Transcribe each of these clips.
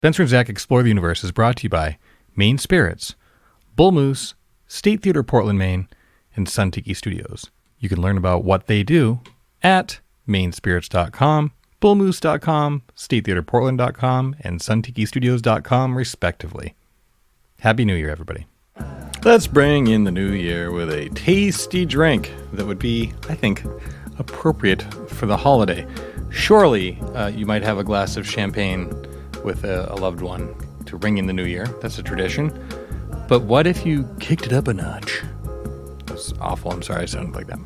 Spencer and Zach Explore the Universe is brought to you by Maine Spirits, Bull Moose, State Theater Portland, Maine, and Sun Tiki Studios. You can learn about what they do at mainspirits.com, bullmoose.com, statetheaterportland.com, and suntikistudios.com, respectively. Happy New Year, everybody. Let's bring in the new year with a tasty drink that would be, I think, appropriate for the holiday. Surely you might have a glass of champagne with a loved one to ring in the new year. That's a tradition. But what if you kicked it up a notch? That's awful. I'm sorry I sounded like that.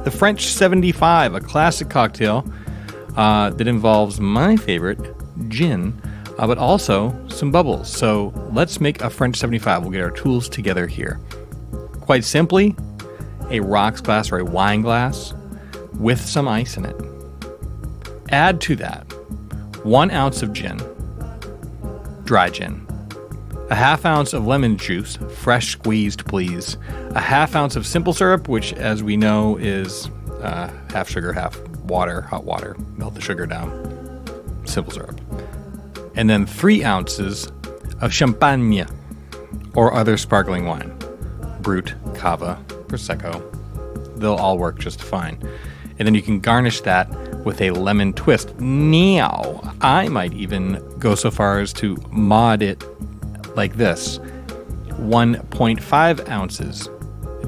The French 75, a classic cocktail that involves my favorite, gin, but also some bubbles. So let's make a French 75. We'll get our tools together here. Quite simply, a rocks glass or a wine glass with some ice in it. Add to that 1 ounce of gin, dry gin, a half ounce of lemon juice, fresh squeezed, please, a half ounce of simple syrup, which, as we know, is half sugar, half water, hot water, melt the sugar down, simple syrup, and then 3 ounces of champagne or other sparkling wine, Brut, Cava, Prosecco. They'll all work just fine. And then you can garnish that with a lemon twist. Now, I might even go so far as to mod it like this. 1.5 ounces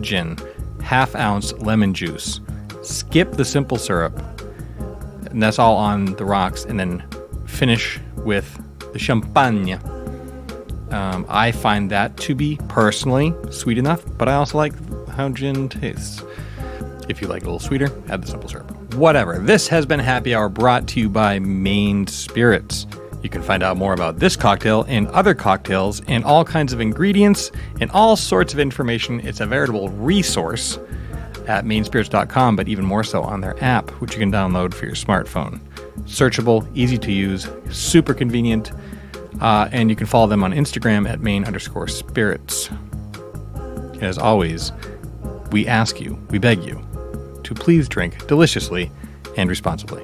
gin, half ounce lemon juice. Skip the simple syrup, and that's all on the rocks, and then finish with the champagne. I find that to be, personally, sweet enough, but I also like how gin tastes. If you like it a little sweeter, add the simple syrup. Whatever. This has been Happy Hour, brought to you by Maine Spirits. You can find out more about this cocktail and other cocktails and all kinds of ingredients and all sorts of information. It's a veritable resource at mainspirits.com, but even more so on their app, which you can download for your smartphone. Searchable, easy to use, super convenient, and you can follow them on Instagram at main_spirits. And as always, we ask you, we beg you, to please drink deliciously and responsibly.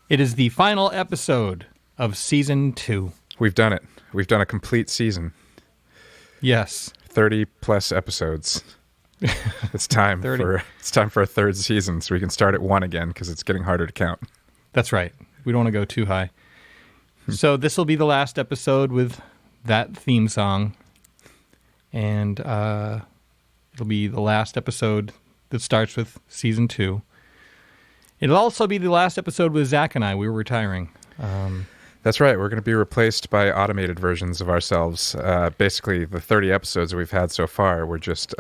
It is the final episode of Season 2. We've done it. We've done a complete season. Yes. 30 plus episodes. It's time for a third season, so we can start at 1 again, because it's getting harder to count. That's right. We don't want to go too high. So this will be the last episode with that theme song. And it'll be the last episode that starts with Season 2. It'll also be the last episode with Zach and I. We were retiring. That's right. We're going to be replaced by automated versions of ourselves. Basically, the 30 episodes that we've had so far, we're just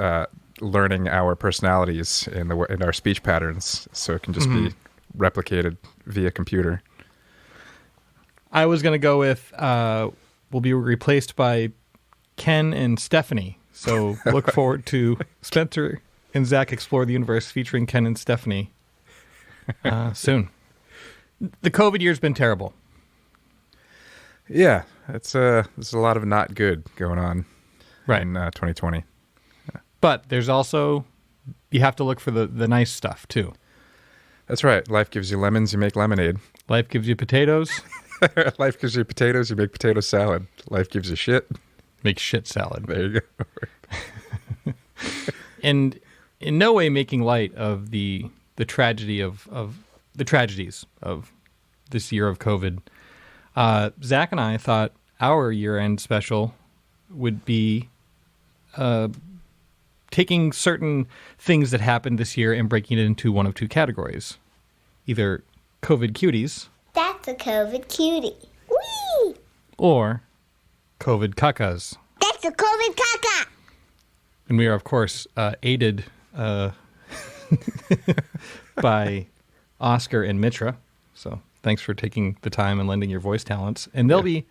learning our personalities in our speech patterns, so it can just be replicated via computer. I was going to go with we'll be replaced by Ken and Stephanie. So look forward to Spencer and Zach Explore the Universe featuring Ken and Stephanie soon. The COVID year's been terrible. Yeah, there's a lot of not good going on in 2020. Yeah. But there's also, you have to look for the nice stuff too. That's right. Life gives you lemons, you make lemonade. Life gives you potatoes. Life gives you potatoes, you make potato salad. Life gives you shit. Make shit salad. There you go. And in no way making light of the tragedy of the tragedies of this year of COVID. Zach and I thought our year-end special would be taking certain things that happened this year and breaking it into one of two categories. Either COVID cuties. That's a COVID cutie. Whee! Or COVID kakas. That's a COVID kaka. And we are, of course, aided by Oscar and Mitra. So thanks for taking the time and lending your voice talents. And they'll be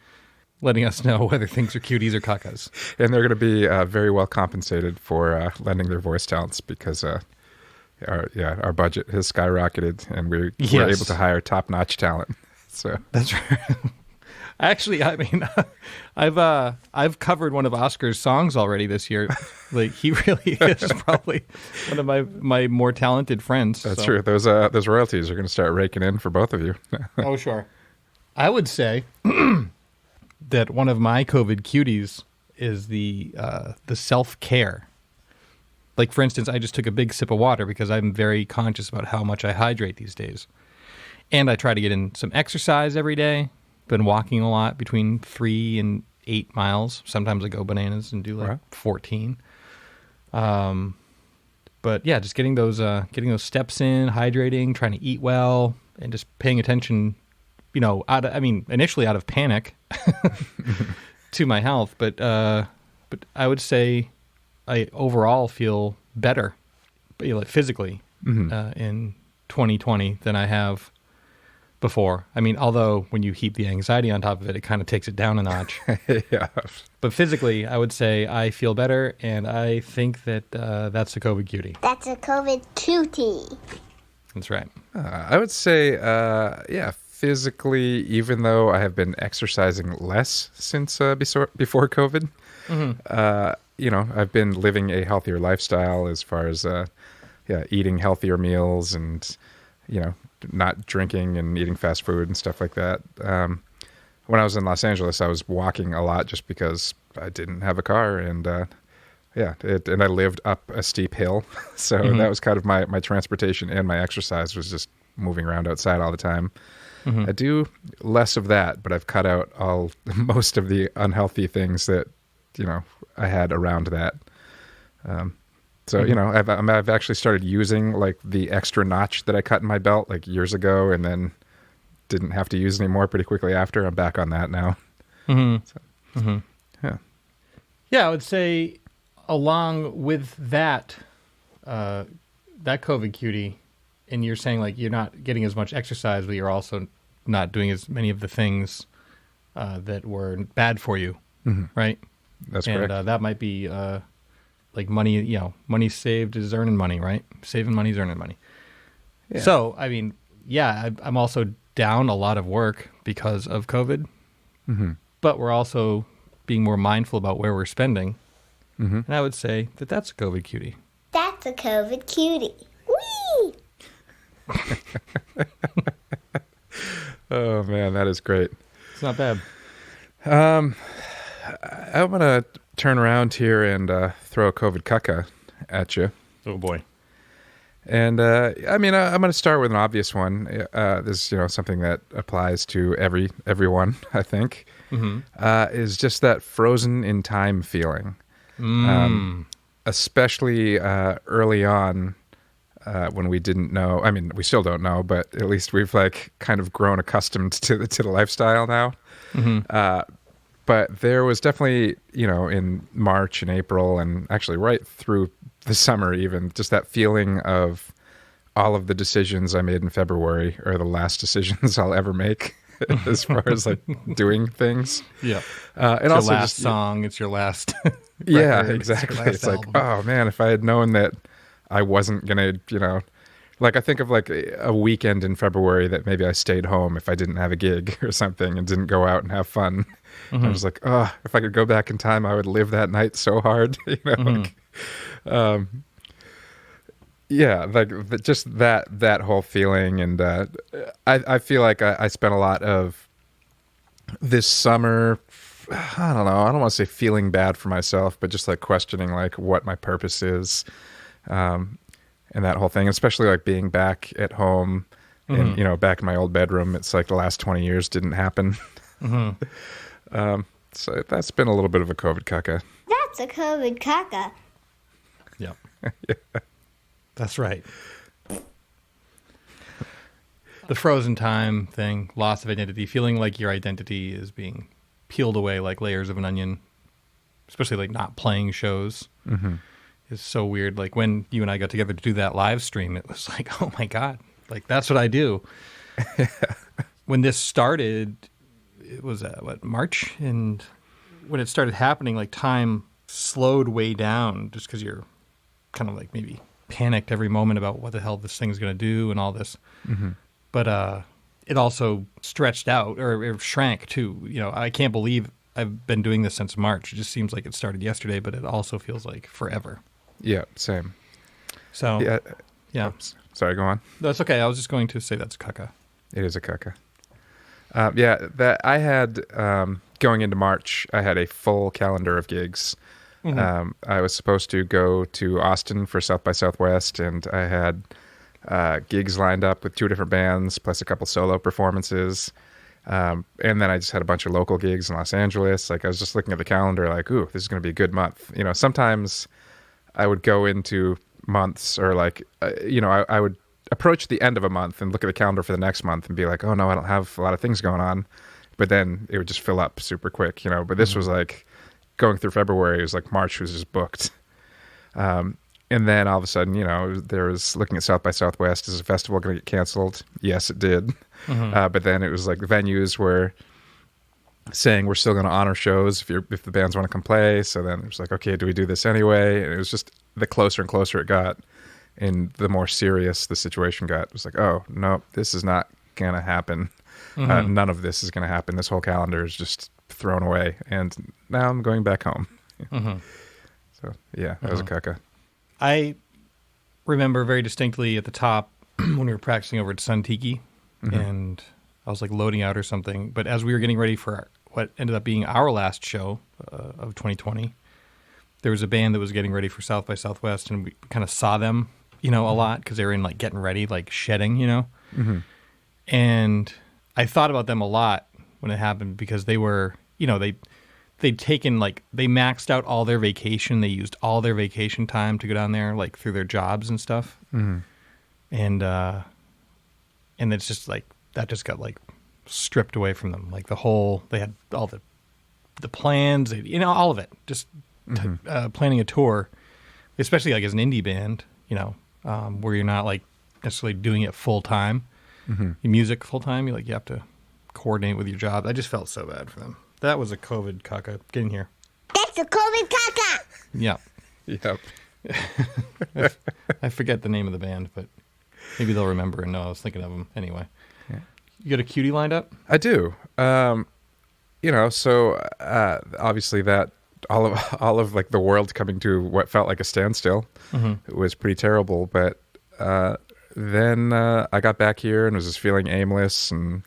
letting us know whether things are cuties or kakas. And they're going to be very well compensated for lending their voice talents, because our budget has skyrocketed and we're able to hire top-notch talent. So that's right. Actually, I mean, I've covered one of Oscar's songs already this year. Like, he really is probably one of my more talented friends. That's so. true. Those royalties are going to start raking in for both of you. Oh, sure. I would say that one of my COVID cuties is the self-care. Like, for instance, I just took a big sip of water because I'm very conscious about how much I hydrate these days. And I try to get in some exercise every day. Been walking a lot, between 3 and 8 miles. Sometimes I go bananas and do like 14. But yeah, just getting those steps in, hydrating, trying to eat well, and just paying attention, initially out of panic to my health, but I would say I overall feel better, physically, in 2020 than I have before. I mean, although when you heap the anxiety on top of it, it kind of takes it down a notch. Yeah. But physically, I would say I feel better, and I think that that's a COVID cutie. That's a COVID cutie. That's right. I would say, physically, even though I have been exercising less since before COVID, I've been living a healthier lifestyle as far as, eating healthier meals and, not drinking and eating fast food and stuff like that. When I was in Los Angeles, I was walking a lot just because I didn't have a car, and and I lived up a steep hill, so that was kind of my transportation, and my exercise was just moving around outside all the time. I do less of that, but I've cut out most of the unhealthy things that I had around that. So, I've actually started using like the extra notch that I cut in my belt like years ago, and then didn't have to use anymore pretty quickly after. I'm back on that now. Yeah, I would say along with that, that COVID cutie, and you're saying like you're not getting as much exercise, but you're also not doing as many of the things that were bad for you, right? That's correct. And that might be... like money, money saved is earning money, right? Saving money is earning money. Yeah. So, I mean, I'm also down a lot of work because of COVID, but we're also being more mindful about where we're spending. And I would say that that's a COVID cutie. That's a COVID cutie. Whee! Oh, man, that is great. It's not bad. I'm going to turn around here and throw a COVID kaka at you. Oh, boy. And, I'm going to start with an obvious one. This is, something that applies to everyone, I think, is just that frozen in time feeling. Especially early on when we didn't know. I mean, we still don't know, but at least we've like kind of grown accustomed to the lifestyle now. But there was definitely, in March and April, and actually right through the summer even, just that feeling of all of the decisions I made in February are the last decisions I'll ever make as far as like doing things. Yeah. And it's also your last just song. It's your last yeah, record, exactly. It's It's like, oh man, if I had known that I wasn't going to, like I think of like a weekend in February that maybe I stayed home if I didn't have a gig or something and didn't go out and have fun. I was like, oh, if I could go back in time, I would live that night so hard. Just that whole feeling. And I feel like I spent a lot of this summer, I don't know, I don't want to say feeling bad for myself, but just like questioning like what my purpose is. And that whole thing, especially like being back at home and, back in my old bedroom. It's like the last 20 years didn't happen. So that's been a little bit of a COVID kaka. That's a COVID kaka. Yep. That's right. The frozen time thing, loss of identity, feeling like your identity is being peeled away like layers of an onion, especially like not playing shows. Is so weird. Like when you and I got together to do that live stream, it was like, oh my God, like that's what I do. When this started, it was March, and when it started happening, like time slowed way down just because you're kind of like maybe panicked every moment about what the hell this thing's going to do and all this. But it also stretched out or shrank too. I can't believe I've been doing this since March. It just seems like it started yesterday, but it also feels like forever. Yeah, same. So, yeah. Oops. Sorry, go on. That's okay. I was just going to say that's kaka. It is a kaka. That I had going into March, I had a full calendar of gigs. I was supposed to go to Austin for South by Southwest, and I had gigs lined up with 2 different bands, plus a couple solo performances. And then I just had a bunch of local gigs in Los Angeles. Like, I was just looking at the calendar like, ooh, this is going to be a good month. Sometimes I would go into months or I would approach the end of a month and look at the calendar for the next month and be like, oh no, I don't have a lot of things going on. But then it would just fill up super quick, But this was like going through February. It was like March was just booked. And then all of a sudden, there was looking at South by Southwest. Is a festival going to get canceled? Yes, it did. But then it was like the venues were saying we're still going to honor shows if the bands want to come play. So then it was like, okay, do we do this anyway? And it was just the closer and closer it got, and the more serious the situation got. It was like, oh no, this is not going to happen. None of this is going to happen. This whole calendar is just thrown away, and now I'm going back home. So yeah, that was a kaka. I remember very distinctly at the top when we were practicing over at Sun Tiki, and I was like loading out or something. But as we were getting ready for what ended up being our last show of 2020, there was a band that was getting ready for South by Southwest, and we kind of saw them, a lot because they were in like getting ready, like shedding, And I thought about them a lot when it happened because they were, they'd taken they maxed out all their vacation. They used all their vacation time to go down there, like through their jobs and stuff. And it's just like, that just got like stripped away from them. Like they had all the plans, all of it, just planning a tour, especially like as an indie band, where you're not like necessarily doing it full time, your music full time. You have to coordinate with your job. I just felt so bad for them. That was a COVID kaka. Get in here. That's a COVID kaka. Yeah. Yep. I forget the name of the band, but maybe they'll remember and know I was thinking of them anyway. Yeah. You got a cutie lined up? I do. So obviously that all of like the world coming to what felt like a standstill was pretty terrible. But then I got back here and was just feeling aimless and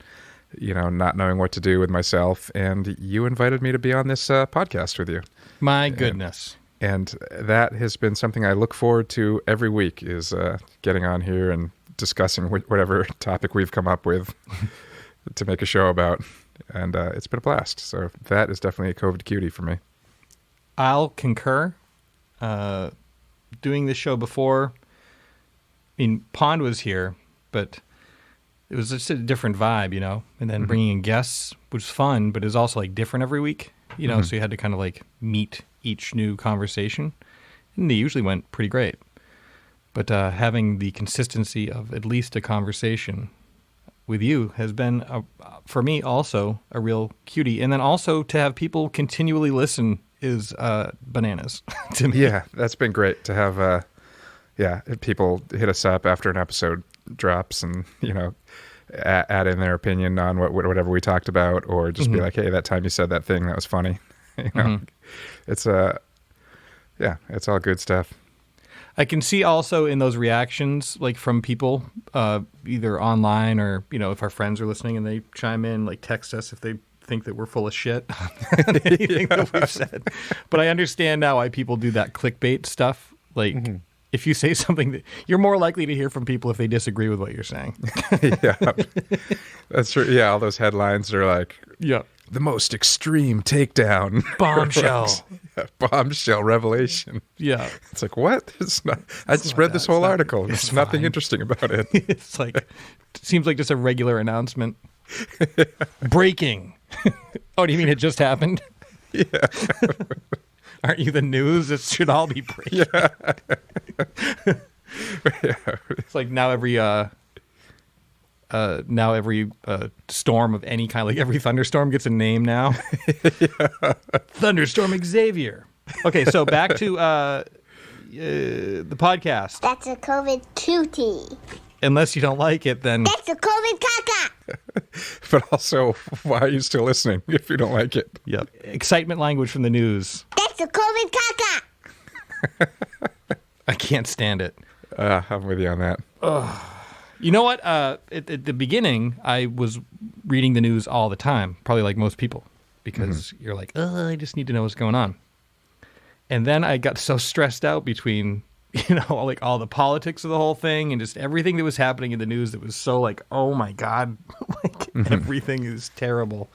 not knowing what to do with myself. And you invited me to be on this podcast with you. My goodness. And that has been something I look forward to every week, is getting on here and discussing whatever topic we've come up with to make a show about. And it's been a blast. So that is definitely a COVID cutie for me. I'll concur. Doing this show before, Pond was here, but it was just a different vibe, and then bringing in guests was fun, but it was also like different every week, so you had to kind of like meet each new conversation, and they usually went pretty great. But having the consistency of at least a conversation with you has been, for me, also a real cutie. And then also to have people continually listen is bananas to me. Yeah, that's been great to have, people hit us up after an episode drops and, add in their opinion on whatever we talked about, or just be like, hey, that time you said that thing, that was funny. It's it's all good stuff. I can see also in those reactions, like from people, either online or, if our friends are listening and they chime in, like text us if they think that we're full of shit on anything that we've said. But I understand now why people do that clickbait stuff. Like, if you say something that you're more likely to hear from people if they disagree with what you're saying. Yeah, that's true. Yeah, all those headlines are like, the most extreme takedown, bombshell, bombshell revelation. Yeah, it's like, what? It's not. I just read this whole article. There's nothing interesting about it. It's like, it seems like just a regular announcement. Breaking. Oh, do you mean it just happened? Yeah. Aren't you the news? It should all be breaking. Yeah. It's like now every storm of any kind, like every thunderstorm gets a name now. Thunderstorm Xavier. Okay, so back to the podcast. That's a COVID cutie. unless you don't like it, then... That's a COVID kaka. But also, why are you still listening if you don't like it? Yep. Excitement language from the news. That's a COVID kaka. I can't stand it. I'm with you on that. You know what? At the beginning, I was reading the news all the time, probably like most people, because you're like, I just need to know what's going on. And then I got so stressed out between, like all the politics of the whole thing and just everything that was happening in the news that was so like, oh my God, like everything is terrible.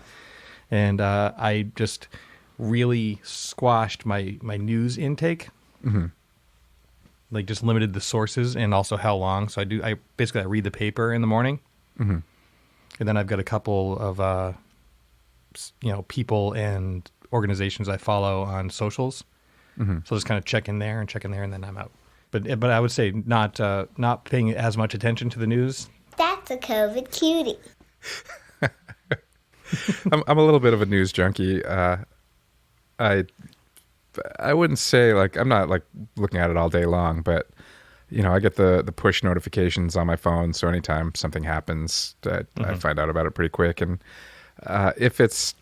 And I just really squashed my news intake. Like just limited the sources and also how long. So I basically read the paper in the morning. And then I've got a couple of, people and organizations I follow on socials. So I'll just kind of check in there, and then I'm out. But I would say not paying as much attention to the news. That's a COVID cutie. I'm a little bit of a news junkie. I wouldn't say like I'm not like looking at it all day long, but I get the push notifications on my phone, so anytime something happens, I find out about it pretty quick. And if it's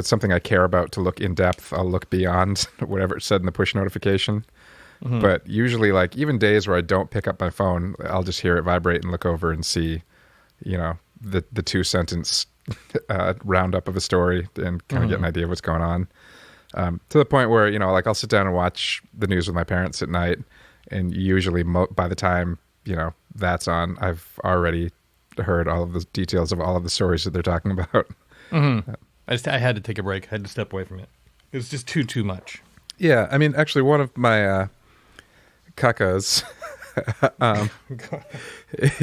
something I care about to look in depth, I'll look beyond whatever it said in the push notification. But usually, like even days where I don't pick up my phone, I'll just hear it vibrate and look over and see, the 2-sentence roundup of a story and kind of get an idea of what's going on. To the point where, like I'll sit down and watch the news with my parents at night, and usually by the time, that's on, I've already heard all of the details of all of the stories that they're talking about. I had to take a break. I had to step away from it. It was just too much. Yeah. I mean, actually one of my kakas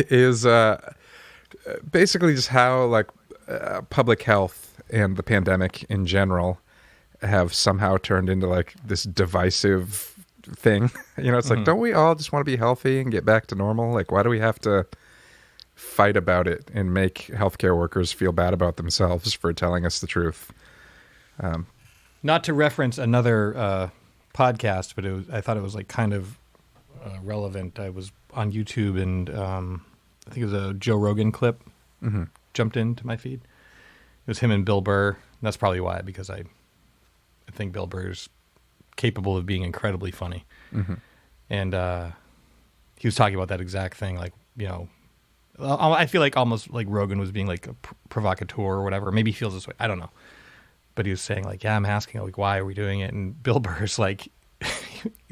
is basically just how like public health and the pandemic in general have somehow turned into like this divisive thing. It's like, don't we all just want to be healthy and get back to normal? Like, why do we have to fight about it and make healthcare workers feel bad about themselves for telling us the truth? Not to reference another podcast, but I thought it was like kind of relevant. I was on YouTube and I think it was a Joe Rogan clip jumped into my feed. It was him and Bill Burr. That's probably why, because I think Bill Burr's capable of being incredibly funny. And he was talking about that exact thing. Like, I feel like almost like Rogan was being like a provocateur or whatever. Maybe he feels this way. I don't know. But he was saying like, yeah, I'm asking like, why are we doing it? And Bill Burr's like,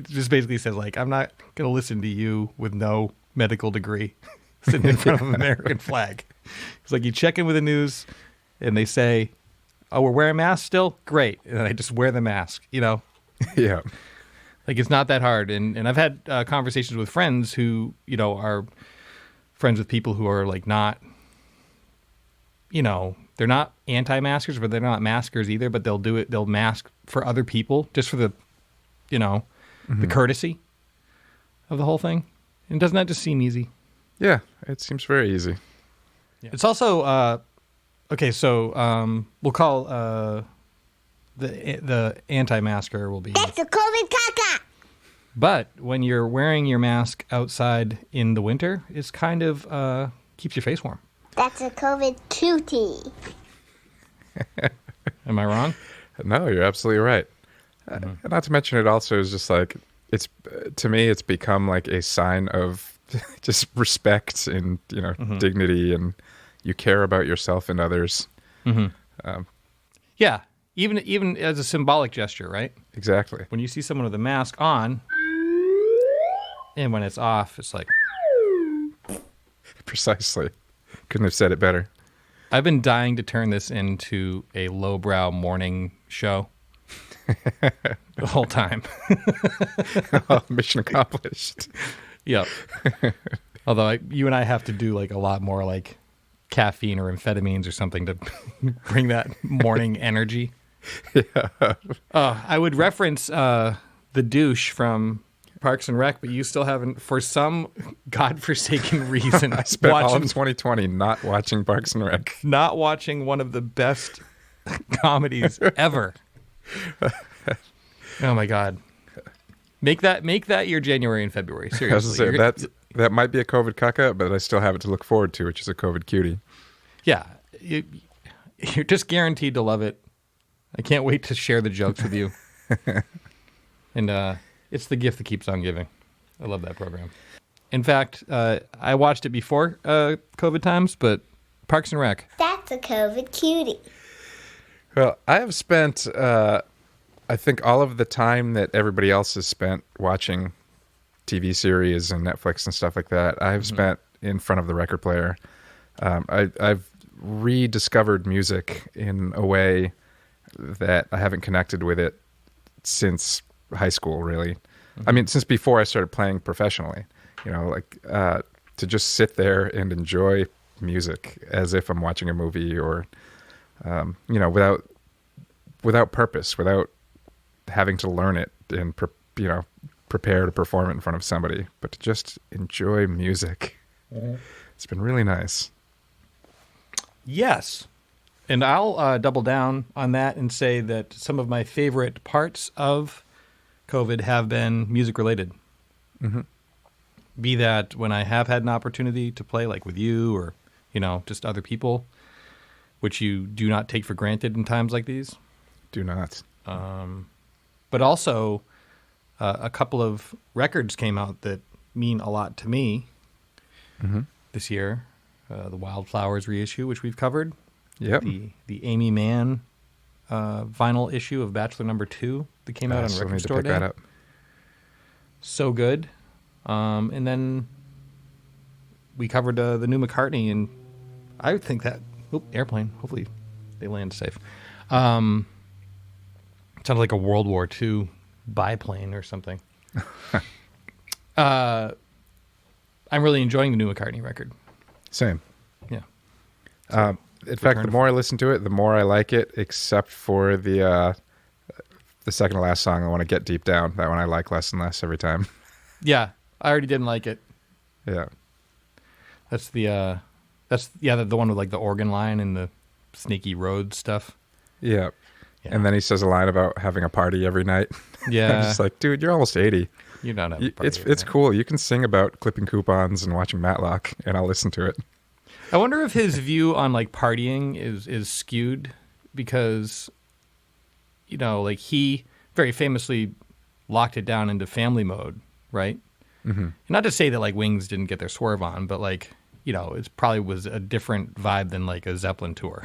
just basically says like, I'm not going to listen to you with no medical degree sitting in front of an American flag. It's like you check in with the news and they say, oh, we're wearing masks still? Great. And then I just wear the mask, Yeah. Like it's not that hard. And I've had conversations with friends who, are friends with people who are like not, they're not anti-maskers, but they're not maskers either, but they'll do it. They'll mask for other people just for the, the courtesy of the whole thing. And doesn't that just seem easy? Yeah, it seems very easy. Yeah. It's also, okay, so we'll call the anti-masker will be... That's a COVID kaka. But when you're wearing your mask outside in the winter, it's kind of keeps your face warm. That's a COVID cutie. Am I wrong? No, you're absolutely right. Not to mention, it also is just like to me, it's become like a sign of just respect and dignity, and you care about yourself and others. Yeah, even as a symbolic gesture, right? Exactly. When you see someone with a mask on, and when it's off, it's like precisely. Couldn't have said it better. I've been dying to turn this into a lowbrow morning show. The whole time. Mission accomplished. Yep. Although you and I have to do like a lot more like caffeine or amphetamines or something to bring that morning energy. Yeah. I would reference the douche from Parks and Rec, but you still haven't, for some godforsaken reason. I spent all of 2020 not watching Parks and Rec. Not watching one of the best comedies ever. Oh my God. Make that your January and February. Seriously. that might be a COVID kaka, but I still have it to look forward to, which is a COVID cutie. Yeah, you're just guaranteed to love it. I can't wait to share the jokes with you. And it's the gift that keeps on giving. I love that program. In fact, I watched it before COVID times, but Parks and Rec. That's a COVID cutie. Well, I have spent, I think, all of the time that everybody else has spent watching TV series and Netflix and stuff like that, I've spent in front of the record player. I've rediscovered music in a way that I haven't connected with it since high school, really. I mean, since before I started playing professionally, to just sit there and enjoy music as if I'm watching a movie or, without purpose, without having to learn it and, prepare to perform it in front of somebody, but to just enjoy music. It's been really nice. Yes. And I'll double down on that and say that some of my favorite parts of COVID have been music related. Mm-hmm. Be that when I have had an opportunity to play like with you or, just other people, which you do not take for granted in times like these. Do not. But also a couple of records came out that mean a lot to me this year. The Wildflowers reissue, which we've covered. Yep. The Amy Mann vinyl issue of Bachelor Number 2 that came out on Record Store to pick Day. that up. So good. And then we covered the new McCartney, and I would think that airplane. Hopefully they land safe. Sounded like a World War II biplane or something. I'm really enjoying the new McCartney record. Same. Yeah. In fact, the more I listen to it, the more I like it, except for the second to last song, I Want to Get Deep Down. That one I like less and less every time. Yeah, I already didn't like it. Yeah. That's the one with like the organ line and the sneaky road stuff. Yeah. And then he says a line about having a party every night. Yeah. I'm just like, dude, you're almost 80. You're not having a party every It's night. cool. You can sing about clipping coupons and watching Matlock, and I'll listen to it. I wonder if his view on like partying is skewed because, like he very famously locked it down into family mode, right? Mm-hmm. Not to say that like Wings didn't get their swerve on, but like, it probably was a different vibe than like a Zeppelin tour.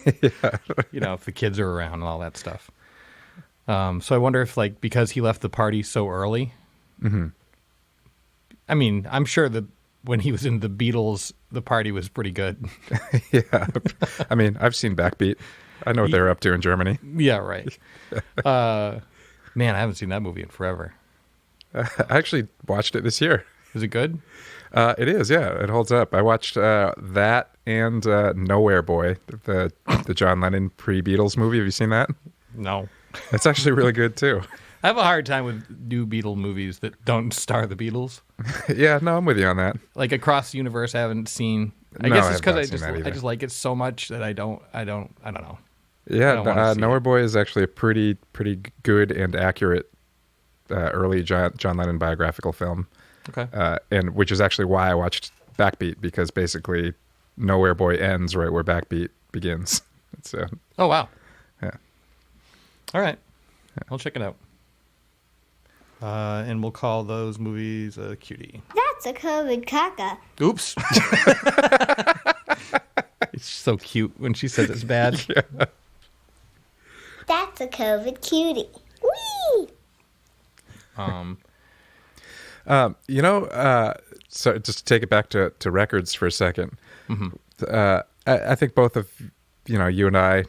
If the kids are around and all that stuff. So I wonder if like because he left the party so early. Mm-hmm. I mean, I'm sure that when he was in the Beatles, the party was pretty good. Yeah. I mean, I've seen Backbeat. I know what they're up to in Germany. Yeah, right. Man, I haven't seen that movie in forever. I actually watched it this year. Is it good? It is, yeah. It holds up. I watched that and Nowhere Boy, the John Lennon pre-Beatles movie. Have you seen that? No. It's actually really good, too. I have a hard time with new Beatle movies that don't star the Beatles. Yeah, no, I'm with you on that. Like Across the Universe, I haven't seen. I No, guess I it's have not because seen that either. I just like it so much that I don't know. Yeah, I don't wanna see Nowhere it. Boy is actually a pretty good and accurate early John Lennon biographical film. Okay. And which is actually why I watched Backbeat, because basically Nowhere Boy ends right where Backbeat begins. So, Oh, wow. yeah. All right. I'll check it out. And we'll call those movies a cutie. That's a COVID kaka. Oops. It's so cute when she says it's bad. Yeah. That's a COVID cutie. Whee! So just to take it back to records for a second, I think both of, you and I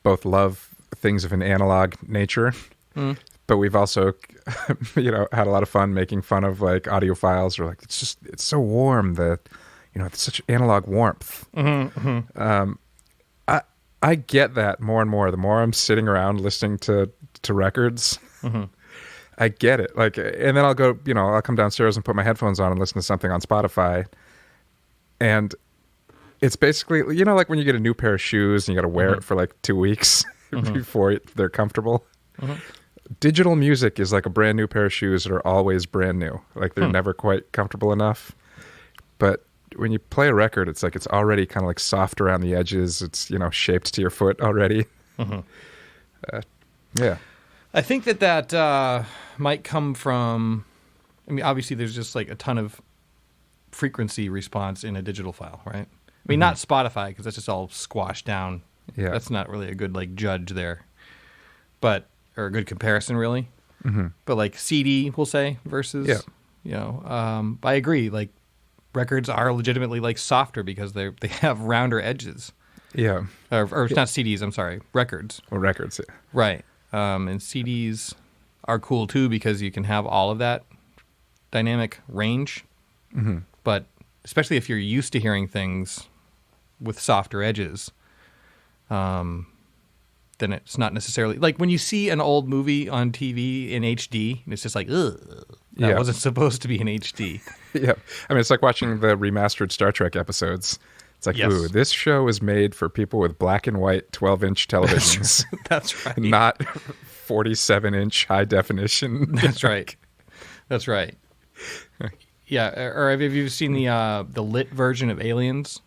both love things of an analog nature, but we've also, had a lot of fun making fun of like audiophiles or like, it's so warm that, it's such analog warmth. I get that more and more. The more I'm sitting around listening to records, I get it. Like, and then I'll go, I'll come downstairs and put my headphones on and listen to something on Spotify. And it's basically, like when you get a new pair of shoes and you got to wear it for like 2 weeks before they're comfortable. digital music is like a brand new pair of shoes that are always brand new. Like they're never quite comfortable enough. But when you play a record, it's like it's already kind of like soft around the edges. It's, shaped to your foot already. Yeah. I think that might come from, I mean, obviously there's just like a ton of frequency response in a digital file, right? I mean, not Spotify, because that's just all squashed down. Yeah. That's not really a good like judge there, or a good comparison really. But like CD, we'll say, versus, I agree. Like records are legitimately like softer because they have rounder edges. Yeah. Or not CDs, I'm sorry, records. Well, records, yeah. Right. And CDs are cool too because you can have all of that dynamic range. But especially if you're used to hearing things with softer edges, then it's not necessarily like when you see an old movie on TV in HD, and it's just like, ugh, that wasn't supposed to be in HD. Yeah. I mean, it's like watching the remastered Star Trek episodes. It's like, ooh, this show is made for people with black and white 12-inch televisions. That's right. Not 47-inch high definition. That's right. That's right. Yeah. Or have you seen the lit version of Aliens?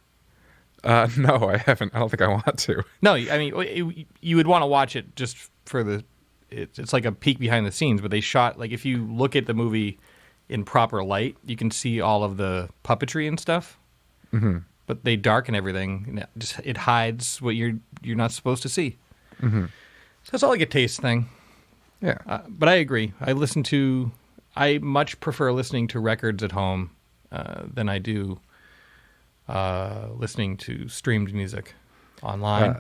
No, I haven't. I don't think I want to. No, I mean, you would want to watch it just for it's like a peek behind the scenes, but they shot, like, if you look at the movie in proper light, you can see all of the puppetry and stuff. But they darken everything. And it hides what you're not supposed to see. So it's all like a taste thing. Yeah. But I agree. I much prefer listening to records at home than I do listening to streamed music online.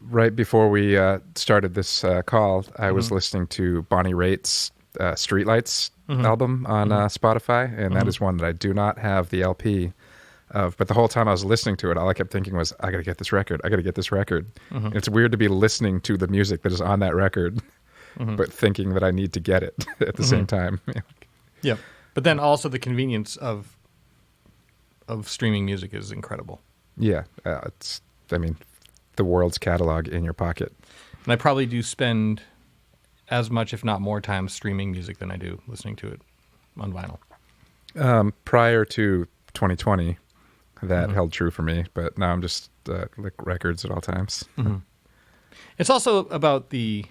Right before we started this call, I was listening to Bonnie Raitt's Streetlights album on Spotify, and that is one that I do not have the LP of. But the whole time I was listening to it, all I kept thinking was, I got to get this record. I got to get this record. And it's weird to be listening to the music that is on that record, but thinking that I need to get it at the same time. Yeah. But then also the convenience of streaming music is incredible. Yeah. The world's catalog in your pocket. And I probably do spend as much, if not more time streaming music than I do listening to it on vinyl. Prior to 2020, that held true for me, but now I'm just like records at all times. It's also about the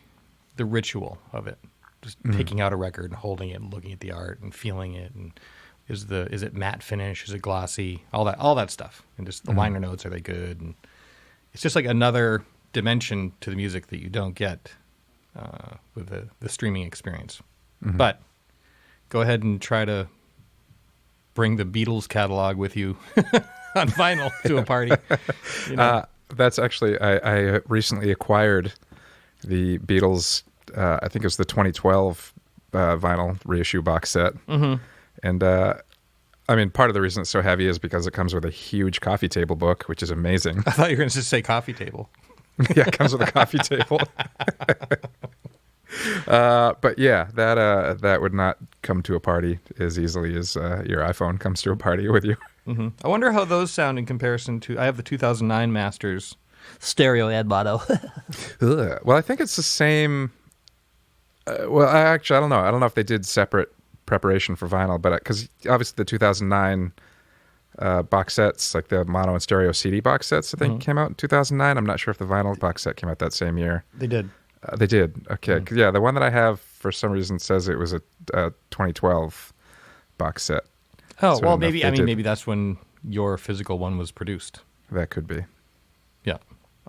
ritual of it. Just picking out a record and holding it and looking at the art and feeling it, and is it matte finish, is it glossy, all that stuff, and just the liner notes, are they good? And it's just like another dimension to the music that you don't get with the streaming experience. But go ahead and try to bring the Beatles catalog with you on vinyl to a party. That's actually, I recently acquired the Beatles, I think it was the 2012 vinyl reissue box set. And I mean, part of the reason it's so heavy is because it comes with a huge coffee table book, which is amazing. I thought you were going to just say coffee table. Yeah, it comes with a coffee table. But yeah, that would not come to a party as easily as your iPhone comes to a party with you. I wonder how those sound in comparison to, I have the 2009 Masters stereo ed mono. Well, I think it's the same. Well, I don't know. I don't know if they did separate preparation for vinyl, but because obviously the 2009 box sets, like the mono and stereo CD box sets, I think came out in 2009. I'm not sure if the vinyl box set came out that same year. They did. They did. Okay. Yeah, the one that I have for some reason says it was a 2012 box set. Oh, So well, maybe that's when your physical one was produced. That could be. Yeah.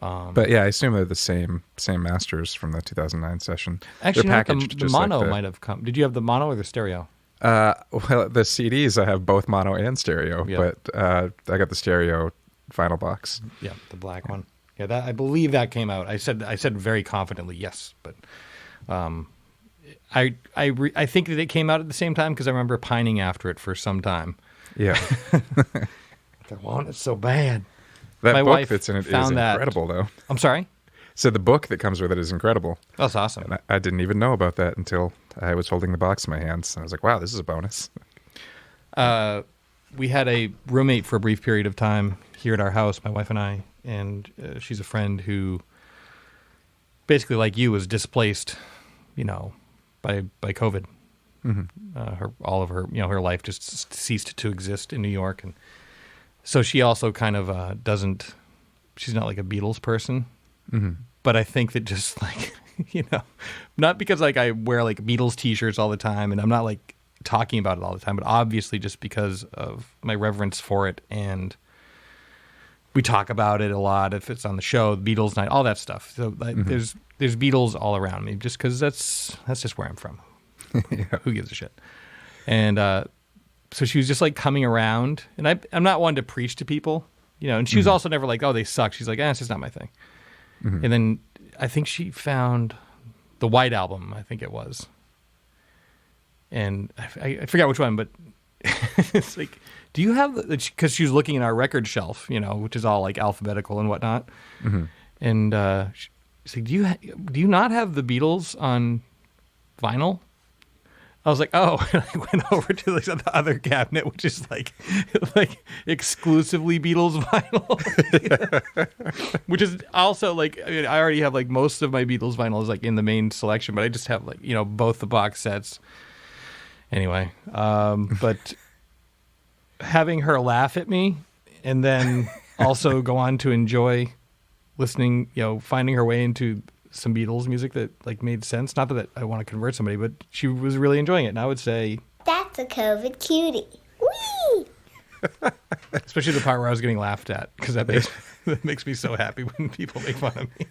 But yeah, I assume they're the same masters from the 2009 session. Actually, they're no, packaged the just mono like might have come. Did you have the mono or the stereo? Well, the CDs I have both mono and stereo, but I got the stereo vinyl box. Yeah, the black one. Yeah, I believe that came out. I said very confidently yes, but I think that it came out at the same time because I remember pining after it for some time. Yeah. I want it so bad. That My book wife that's in it is found that- incredible, though. I'm sorry? So the book that comes with it is incredible. That's awesome. And I didn't even know about that until I was holding the box in my hands. And I was like, wow, this is a bonus. We had a roommate for a brief period of time here at our house, my wife and I, and she's a friend who basically, like you, was displaced by COVID. Her life just ceased to exist in New York, and so she also kind of doesn't. She's not like a Beatles person, but I think that just like not because like I wear like Beatles T-shirts all the time, and I'm not like talking about it all the time, but obviously just because of my reverence for it, and we talk about it a lot if it's on the show, Beatles night, all that stuff. So there's Beatles all around me, just because that's just where I'm from. Who gives a shit? And so she was just like coming around, and I'm not one to preach to people, and she was also never like, oh, they suck. She's like, it's just not my thing. And then I think she found the White Album, I think it was. And I forgot which one, but it's like, do you have, because she was looking at our record shelf, which is all like alphabetical and whatnot. And she's like, do you not have the Beatles on vinyl? I was like, oh, and I went over to like the other cabinet, which is like exclusively Beatles vinyl, which is also like, I already have like most of my Beatles vinyl is like in the main selection, but I just have like, both the box sets. Anyway, but having her laugh at me and then also go on to enjoy listening, finding her way into some Beatles music that like made sense. Not that I want to convert somebody, but she was really enjoying it. And I would say that's a COVID cutie. Whee! Especially the part where I was getting laughed at, because that makes me so happy when people make fun of me.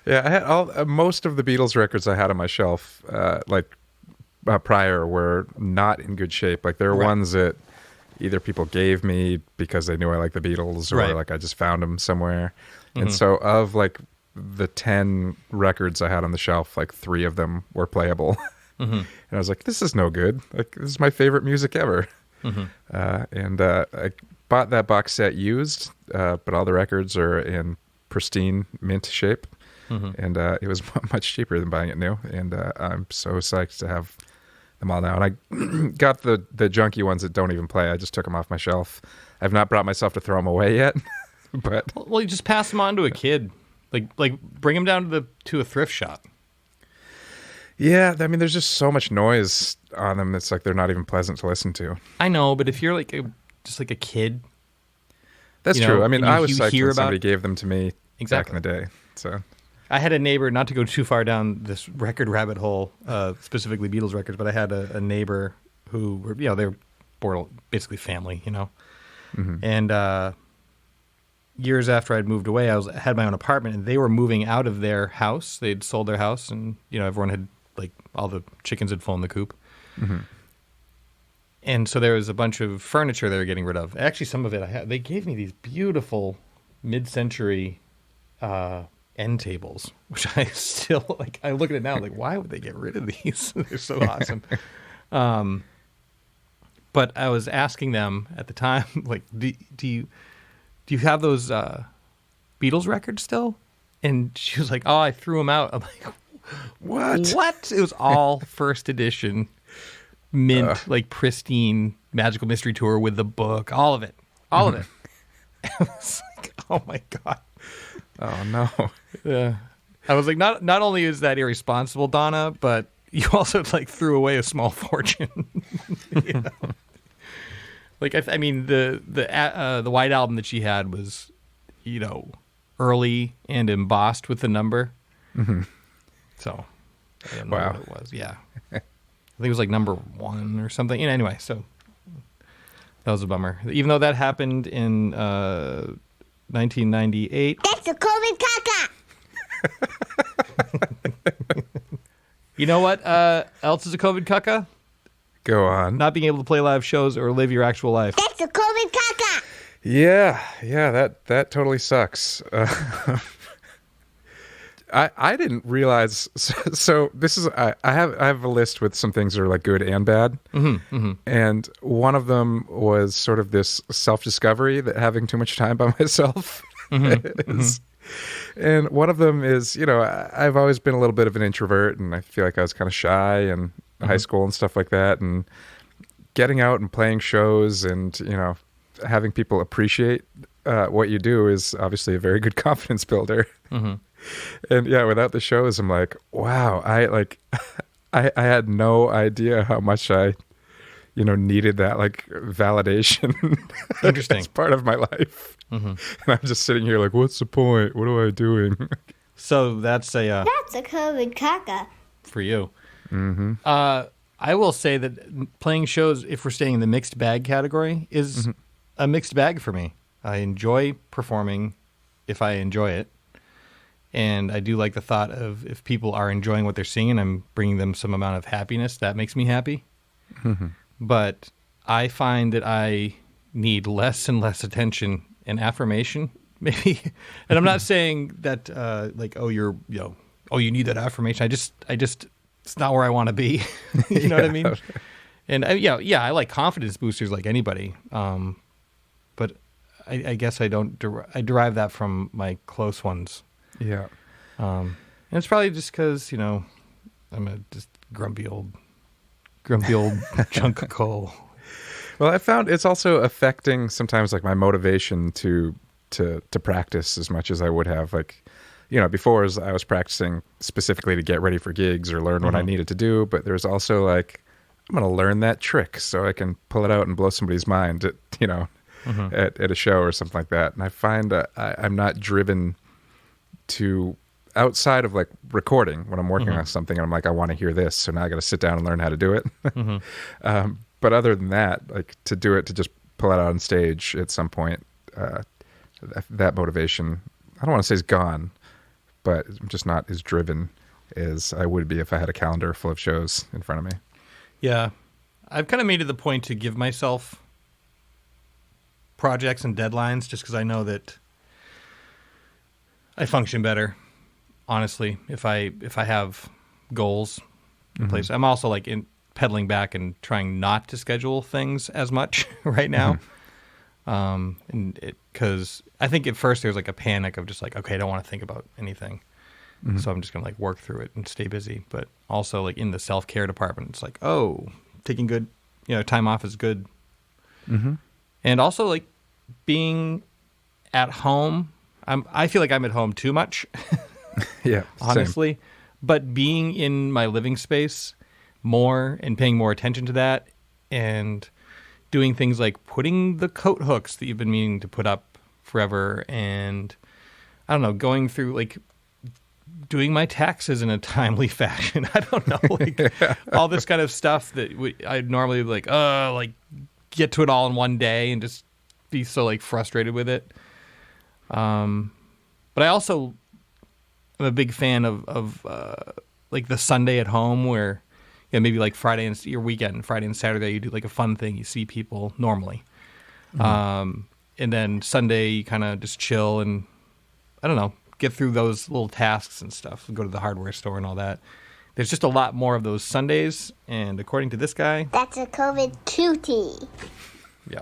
Yeah, I had most of the Beatles records I had on my shelf, prior, were not in good shape. Like there are ones that either people gave me because they knew I liked the Beatles, or like I just found them somewhere. And so of like the 10 records I had on the shelf, like 3 of them were playable. And I was like, this is no good. Like, this is my favorite music ever. And I bought that box set used, but all the records are in pristine mint shape. And it was much cheaper than buying it new. And I'm so psyched to have them all now. And I got the junky ones that don't even play. I just took them off my shelf. I've not brought myself to throw them away yet. But well, you just pass them on to a kid, like bring them down to a thrift shop. Yeah, I mean, there's just so much noise on them. It's like they're not even pleasant to listen to. I know, but if you're like just like a kid, that's true. I mean, I was psyched when somebody gave them to me back in the day. So I had a neighbor, not to go too far down this record rabbit hole, specifically Beatles records, but I had a neighbor who were, they were basically family, and years after I'd moved away, I had my own apartment, and they were moving out of their house. They'd sold their house, and everyone had like all the chickens had flown the coop, and so there was a bunch of furniture they were getting rid of. Actually, some of it they gave me these beautiful mid-century end tables, which I still like. I look at it now, like, why would they get rid of these? They're so awesome. But I was asking them at the time, like, do you have those Beatles records still? And she was like, oh, I threw them out. I'm like, what? It was all first edition, mint, like pristine Magical Mystery Tour with the book, all of it. All of it. I was like, oh my God. Oh no. Yeah. I was like, not only is that irresponsible, Donna, but you also like threw away a small fortune. Like, I mean, the White Album that she had was, early and embossed with the number. So, I don't know what it was. Yeah. I think it was like number 1 or something. Anyway, so that was a bummer. Even though that happened in 1998. That's a COVID caca. You know what else is a COVID caca? Go on. Not being able to play live shows or live your actual life. That's a COVID caca. Yeah, that totally sucks. I didn't realize. So this is I have a list with some things that are like good and bad, and one of them was sort of this self-discovery that having too much time by myself is. And one of them is, I've always been a little bit of an introvert, and I feel like I was kind of shy in high school and stuff like that. And getting out and playing shows and, having people appreciate what you do is obviously a very good confidence builder. And yeah, without the shows, I'm like, wow, I had no idea how much I, needed that like validation Interesting. as part of my life. And I'm just sitting here like, what's the point? What am I doing? So that's That's a COVID kaka. for you. I will say that playing shows, if we're staying in the mixed bag category, is a mixed bag for me. I enjoy performing if I enjoy it. And I do like the thought of if people are enjoying what they're seeing and I'm bringing them some amount of happiness, that makes me happy. But I find that I need less and less attention and affirmation, maybe. And I'm not saying that you need that affirmation. I just it's not where I want to be. You know what I mean? And I like confidence boosters like anybody. But I guess I don't. I derive that from my close ones. Yeah. And it's probably just because I'm a just grumpy old chunk of coal. Well, I found it's also affecting sometimes like my motivation to practice as much as I would have. Like, before I was practicing specifically to get ready for gigs or learn what I needed to do. But there's also like, I'm going to learn that trick so I can pull it out and blow somebody's mind at, at a show or something like that. And I find I'm not driven to outside of like recording when I'm working on something and I'm like, I want to hear this. So now I got to sit down and learn how to do it. But other than that, like to do it, to just pull it out on stage at some point, that motivation, I don't want to say is gone, but I'm just not as driven as I would be if I had a calendar full of shows in front of me. Yeah. I've kind of made it the point to give myself projects and deadlines just because I know that I function better, honestly, if I have goals in place. I'm also like pedaling back and trying not to schedule things as much right now. Because I think at first there's like a panic of just like, okay, I don't want to think about anything. So I'm just going to like work through it and stay busy. But also like in the self-care department, it's like, oh, taking good, time off is good. And also like being at home, I feel like I'm at home too much. Yeah, honestly. Same. But being in my living space more and paying more attention to that and doing things like putting the coat hooks that you've been meaning to put up forever and, I don't know, going through like doing my taxes in a timely fashion. I don't know, like all this kind of stuff that I'd normally like get to it all in one day and just be so like frustrated with it. But I also am a big fan of like the Sunday at home where maybe like Friday and your weekend, Friday and Saturday, you do like a fun thing. You see people normally. And then Sunday you kind of just chill and I don't know, get through those little tasks and stuff, go to the hardware store and all that. There's just a lot more of those Sundays. And according to this guy, That's a COVID cutie. yeah,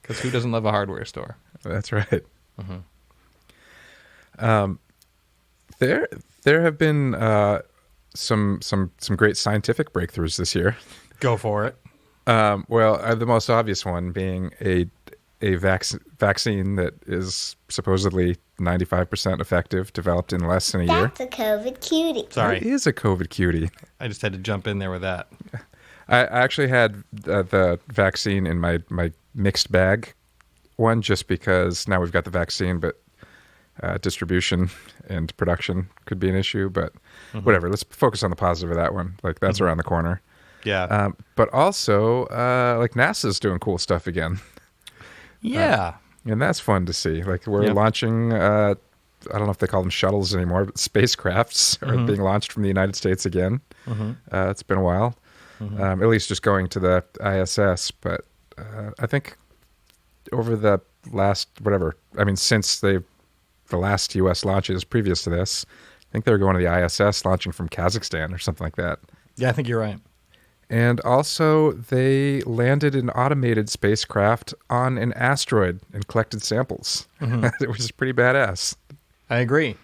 because who doesn't love a hardware store? That's right. There have been some great scientific breakthroughs this year. Go for it. Well, the most obvious one being a vaccine that is supposedly 95% effective, developed in less than a year. That's a COVID cutie. Sorry, It is a COVID cutie. I just had to jump in there with that. I actually had the vaccine in my mixed bag one just because now we've got the vaccine, but distribution and production could be an issue. But whatever, let's focus on the positive of that one. Like that's around the corner. Yeah. But also, like NASA's doing cool stuff again. Yeah. And that's fun to see. Like we're launching, I don't know if they call them shuttles anymore, but spacecrafts are being launched from the United States again. It's been a while, at least just going to the ISS. But I think over the last, since the last U.S. launches previous to this, I think they were going to the ISS, launching from Kazakhstan or something like that. Yeah, I think you're right. And also, they landed an automated spacecraft on an asteroid and collected samples, which is pretty badass. I agree.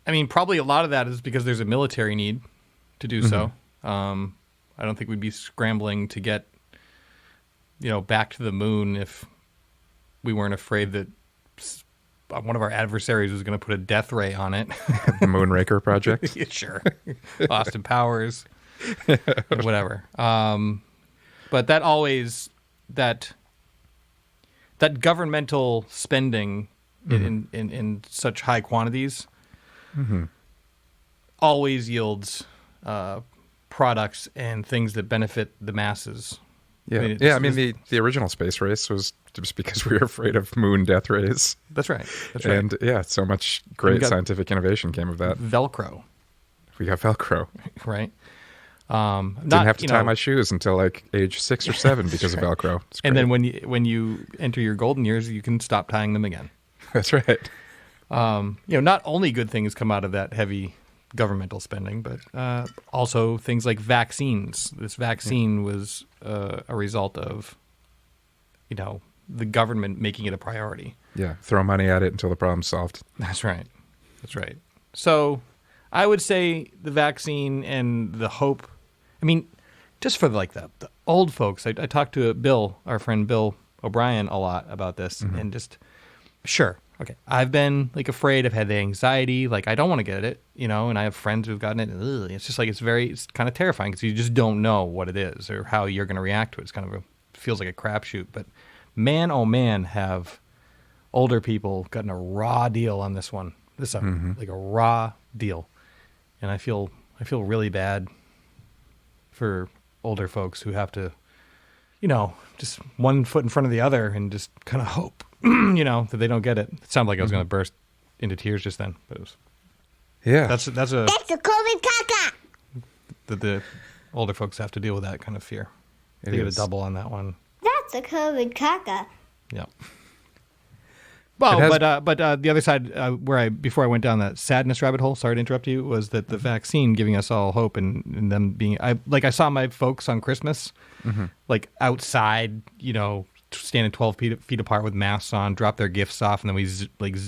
I mean, probably a lot of that is because there's a military need to do so. I don't think we'd be scrambling to get, back to the moon if we weren't afraid that one of our adversaries was going to put a death ray on it. The Moonraker project. Yeah, sure. Austin Powers, whatever. But that always that governmental spending in such high quantities always yields products and things that benefit the masses. Yeah, the original space race was just because we were afraid of moon death rays. That's right. And so much great scientific innovation came of that. Velcro. We got Velcro. Right. Didn't have to tie my shoes until like age 6 or 7 because of Velcro. And then when you enter your golden years, you can stop tying them again. That's right. Not only good things come out of that heavy governmental spending, but also things like vaccines. This vaccine was a result of, the government making it a priority. Yeah, throw money at it until the problem's solved. That's right. So I would say the vaccine and the hope, just for like the old folks, I talked to Bill, our friend Bill O'Brien, a lot about this, and just, sure. Okay, I've been afraid. I've had the anxiety. I don't want to get it, and I have friends who've gotten it. And, it's just it's kind of terrifying because you just don't know what it is or how you're going to react to it. It's kind of feels like a crapshoot. But man, oh man, have older people gotten a raw deal on this one. This is a raw deal, and I feel really bad for older folks who have to, just one foot in front of the other and just kind of hope. That they don't get it. It sounded like I was going to burst into tears just then, but it was. Yeah, that's a COVID kaka. The older folks have to deal with that kind of fear. They get a double on that one. That's a COVID kaka. Yeah. Well, but the other side, before I went down that sadness rabbit hole, sorry to interrupt you, was that the vaccine giving us all hope and them being. I saw my folks on Christmas, outside, standing 12 feet apart with masks on, drop their gifts off, and then we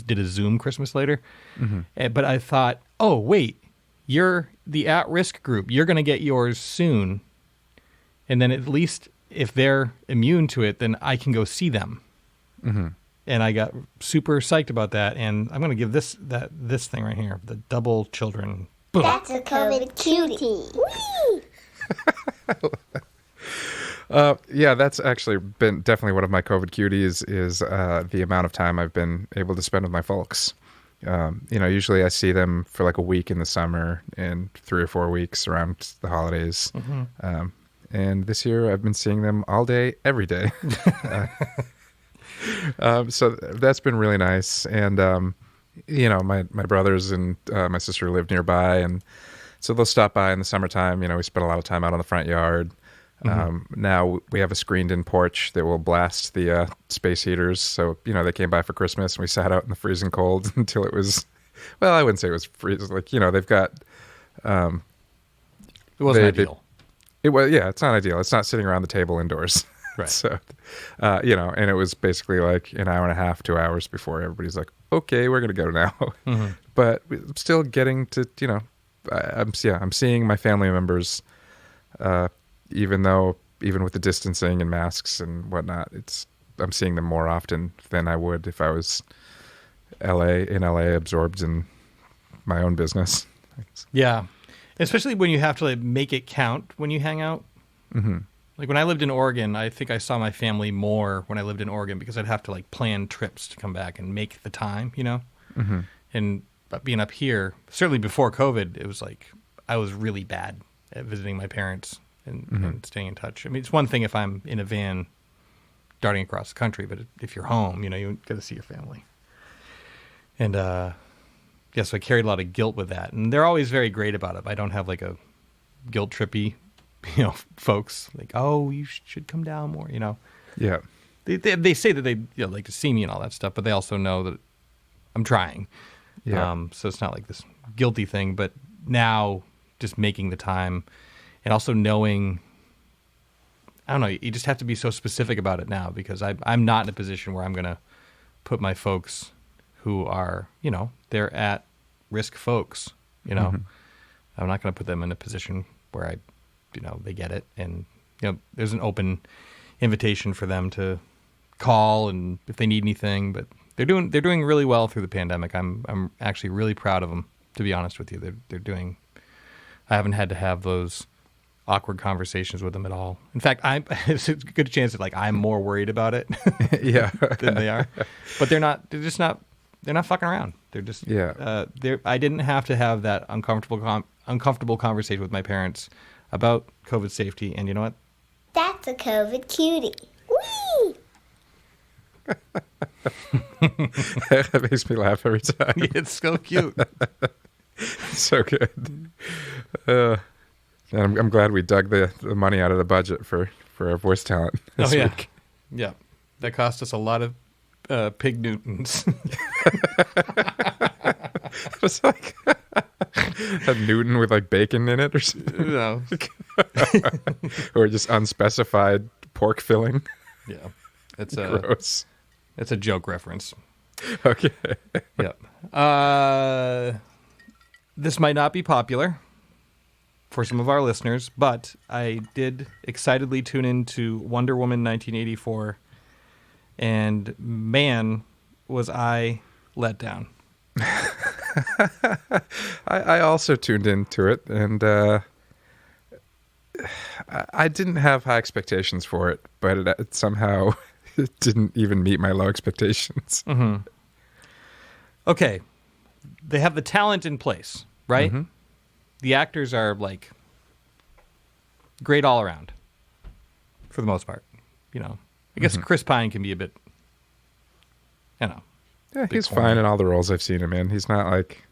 did a Zoom Christmas later. But I thought, oh wait, you're the at-risk group. You're going to get yours soon, and then at least if they're immune to it, then I can go see them. And I got super psyched about that. And I'm going to give this thing right here, the double children. That's a COVID cutie. That's actually been definitely one of my COVID cuties is the amount of time I've been able to spend with my folks. Usually I see them for a week in the summer and 3 or 4 weeks around the holidays. And this year I've been seeing them all day, every day. So that's been really nice. And, my brothers and my sister live nearby. And so they'll stop by in the summertime. We spend a lot of time out on the front yard. Now we have a screened-in porch that will blast the space heaters. So, they came by for Christmas and we sat out in the freezing cold until it was, well, I wouldn't say it was freezing. They've got... it wasn't ideal. It's not ideal. It's not sitting around the table indoors. Right. So, and it was basically an hour and a half, 2 hours before everybody's like, okay, we're going to go now. But I'm still getting to, I'm seeing my family members, even with the distancing and masks and whatnot, I'm seeing them more often than I would if I was in LA absorbed in my own business. Yeah. Especially when you have to make it count when you hang out. When I lived in Oregon, I think I saw my family more when I lived in Oregon because I'd have to plan trips to come back and make the time, And being up here, certainly before COVID, it was I was really bad at visiting my parents and staying in touch. It's one thing if I'm in a van darting across the country, but if you're home, you got to see your family. And so I carried a lot of guilt with that, and they're always very great about it. I don't have a guilt trippy. Folks oh, you should come down more. Yeah. They say that they like to see me and all that stuff, but they also know that I'm trying. Yeah. So it's not this guilty thing, but now just making the time and also knowing. I don't know. You just have to be so specific about it now because I'm not in a position where I'm going to put my folks who are they're at risk folks. I'm not going to put them in a position where they get it. And, there's an open invitation for them to call and if they need anything, but they're doing really well through the pandemic. I'm actually really proud of them, to be honest with you. They're doing. I haven't had to have those awkward conversations with them at all. In fact, it's a good chance that like I'm more worried about it Yeah. than they are. But they're not. They're just not. They're not fucking around. They're just. Yeah. I didn't have to have that uncomfortable conversation with my parents about COVID safety. And you know what? That's a COVID cutie. Whee! That makes me laugh every time. It's so cute. So good. And I'm glad we dug the money out of the budget for our voice talent this week. Yeah. That cost us a lot of pig Newtons. It was like a Newton with like bacon in it or something. No. Or just unspecified pork filling. Yeah. It's Gross. It's a joke reference. Okay. Yep. This might not be popular for some of our listeners, but I did excitedly tune into Wonder Woman 1984, and man, was I let down. I also tuned into it, and I didn't have high expectations for it, but it somehow it didn't even meet my low expectations. Mm-hmm. Okay. They have the talent in place, right? Mm-hmm. The actors are like great all around for the most part. You know, I guess Chris Pine can be a bit, Yeah, bit he's corny. fine in all the roles I've seen him in. He's not like,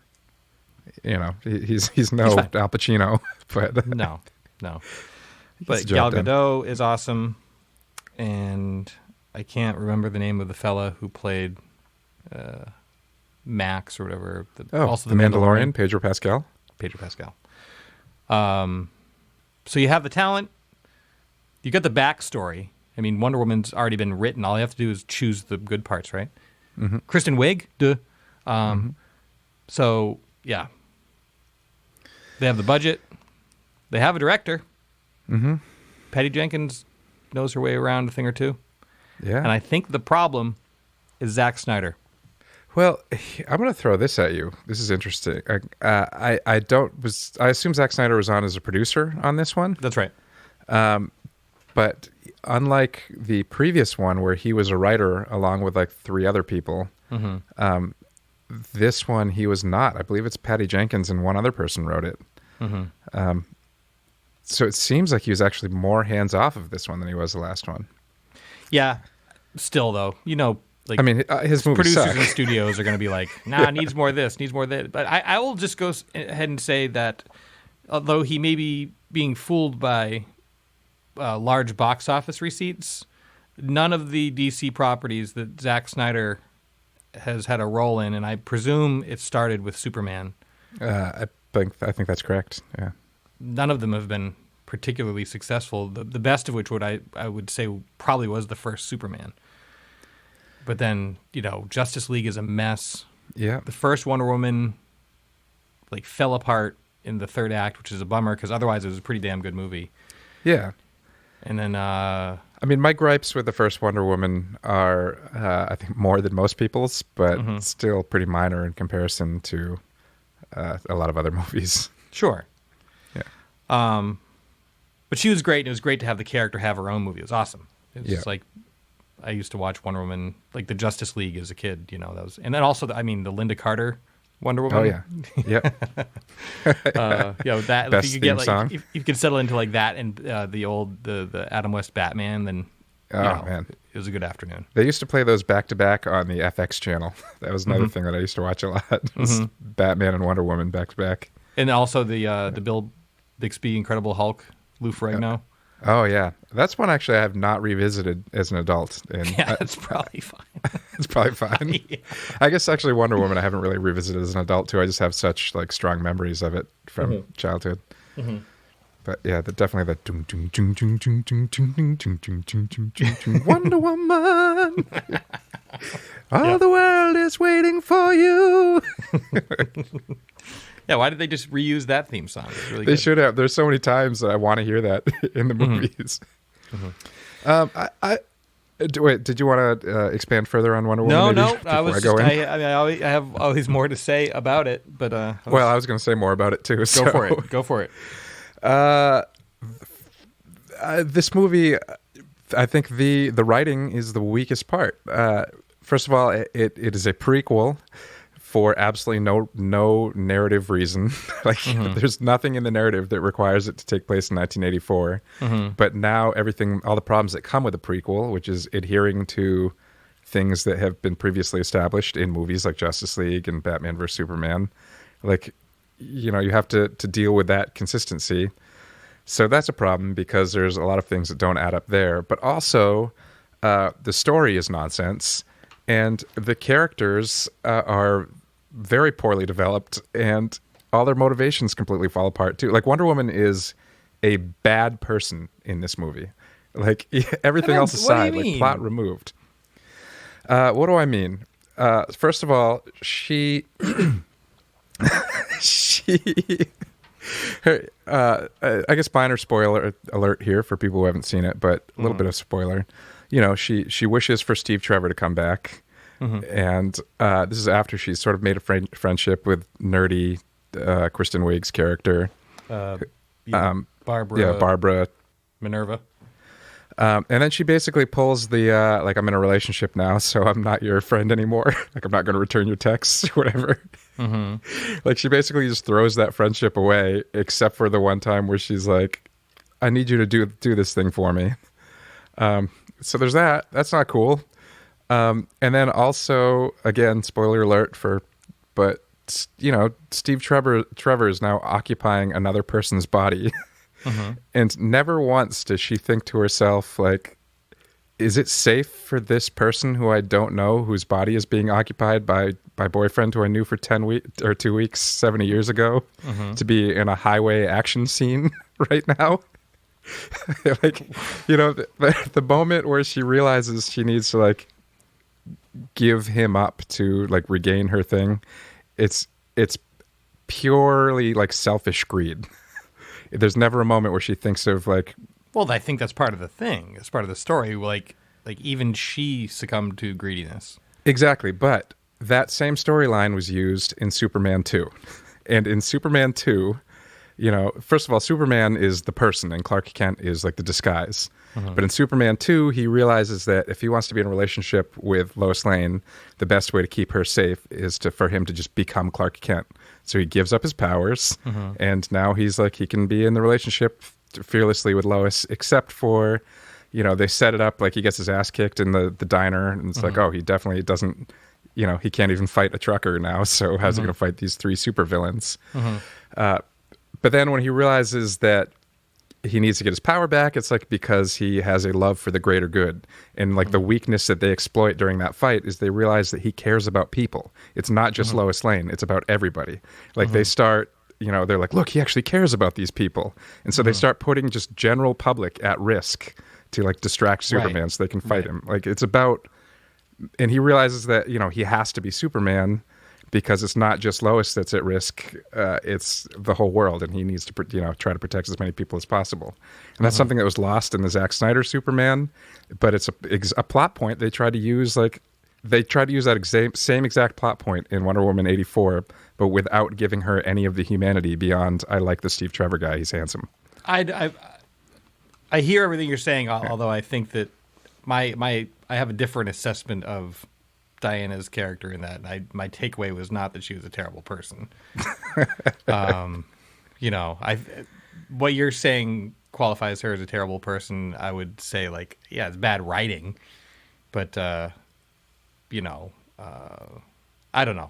he's no fine. Al Pacino, but No. gets But the Gal job done. Gadot is awesome, and I can't remember the name of the fella who played Max or whatever. also the Mandalorian, Pedro Pascal. Pedro Pascal. So you have the talent. You got the backstory. I mean, Wonder Woman's already been written. All you have to do is choose the good parts, right? Mm-hmm. Kristen Wiig, duh. So, yeah. They have the budget. They have a director. Mm-hmm. Patty Jenkins knows her way around a thing or two. Yeah. And I think the problem is Zack Snyder. Well, I'm going to throw this at you. This is interesting. I assume Zack Snyder was on as a producer on this one, That's right. but unlike the previous one where he was a writer along with like three other people, this one he was not. I believe it's Patty Jenkins and one other person wrote it. So it seems like he was actually more hands off of this one than he was the last one. Yeah. Still, though, like, I mean, his movies producers suck. in studios are going to be like, nah, needs more of this, needs more of that. But I will just go ahead and say that although he may be being fooled by large box office receipts, none of the DC properties that Zack Snyder has had a role in, and I presume it started with Superman, I think that's correct. Yeah. none of them have been particularly successful. The best of which I would say probably was the first Superman. But then, Justice League is a mess. Yeah. The first Wonder Woman like fell apart in the third act, which is a bummer because otherwise it was a pretty damn good movie. Yeah. And then I mean, my gripes with the first Wonder Woman are, I think, more than most people's, but still pretty minor in comparison to a lot of other movies. sure. Yeah. But she was great, and it was great to have the character have her own movie. It was awesome. It was Yeah. just like I used to watch Wonder Woman, like the Justice League as a kid. That was, and then also the Linda Carter Wonder Woman. Oh yeah. Yep. With that Best if you could get theme song. if you could settle into like that and the Adam West Batman, then Man. it was a good afternoon. They used to play those back to back on the FX channel. That was another thing that I used to watch a lot. Was Batman and Wonder Woman back to back. And also the Bill Bixby Incredible Hulk, Lou Ferrigno. Oh yeah, that's one actually I have not revisited as an adult, and Yeah, that's probably fine. it's probably fine. Yeah. I guess actually Wonder Woman I haven't really revisited as an adult too. I just have such like strong memories of it from childhood. But yeah, definitely the dum, dum, dum, dum, dum, dum, dum, dum, dum, dum, dum, dum, dum, dum, Wonder Woman. All the world is waiting for you. Yeah, why did they just reuse that theme song? It's really They good. should have. There's so many times that I want to hear that in the movies. Wait, did you want to expand further on Wonder Woman? No, maybe, no. before I was go just, in? I have always more to say about it, but Well, I was going to say more about it too. go for it. Go for it. This movie, I think the writing is the weakest part. First of all, it is a prequel for absolutely no narrative reason. Like there's nothing in the narrative that requires it to take place in 1984. But now all the problems that come with a prequel, which is adhering to things that have been previously established in movies like Justice League and Batman vs Superman, like you have to deal with that consistency. So that's a problem because there's a lot of things that don't add up there. But also, the story is nonsense, and the characters are very poorly developed, and all their motivations completely fall apart too. Like Wonder Woman is a bad person in this movie. Like everything else aside, like plot removed. What do I mean? First of all, she I guess minor spoiler alert here for people who haven't seen it, but a little bit of spoiler. She wishes for Steve Trevor to come back. And this is after she's sort of made a friendship with nerdy Kristen Wiig's character. Barbara. Minerva. And then she basically pulls the, like, I'm in a relationship now, so I'm not your friend anymore. Like, I'm not going to return your texts, whatever. Like, she basically just throws that friendship away, except for the one time where she's like, I need you to do this thing for me. So there's that. That's not cool. And then also, again, spoiler alert but Steve Trevor is now occupying another person's body. And never once does she think to herself, like, is it safe for this person who I don't know, whose body is being occupied by my boyfriend who I knew for 2 weeks, 70 years ago, to be in a highway action scene right now? Like, the moment where she realizes she needs to, like, give him up to, like, regain her thing, it's purely, like, selfish greed. There's never a moment where she thinks of, like... Well, I think that's part of the thing. It's part of the story. Like even she succumbed to greediness. Exactly, but that same storyline was used in Superman 2. And in Superman 2, first of all, Superman is the person and Clark Kent is, like, the disguise. But in Superman 2, he realizes that if he wants to be in a relationship with Lois Lane, the best way to keep her safe is for him to just become Clark Kent. So he gives up his powers, and now he's like, he can be in the relationship fearlessly with Lois, except for, they set it up like he gets his ass kicked in the diner, and it's like, oh, he definitely doesn't, he can't even fight a trucker now, so how's he going to fight these three supervillains? But then when he realizes that he needs to get his power back, it's like because he has a love for the greater good. And like the weakness that they exploit during that fight is they realize that he cares about people. It's not just Lois Lane, it's about everybody. Like they start, they're like, look, he actually cares about these people. And so they start putting just general public at risk to, like, distract Superman so they can fight him. Like, it's about, and he realizes that, he has to be Superman because it's not just Lois that's at risk, it's the whole world, and he needs to, try to protect as many people as possible. And that's something that was lost in the Zack Snyder Superman, but it's a plot point they tried to use, that same exact plot point in Wonder Woman 84, but without giving her any of the humanity beyond, I like the Steve Trevor guy, he's handsome. I hear everything you're saying, although I think that I have a different assessment of Diana's character in that. My takeaway was not that she was a terrible person. What you're saying qualifies her as a terrible person. I would say, like, yeah, it's bad writing, but I don't know.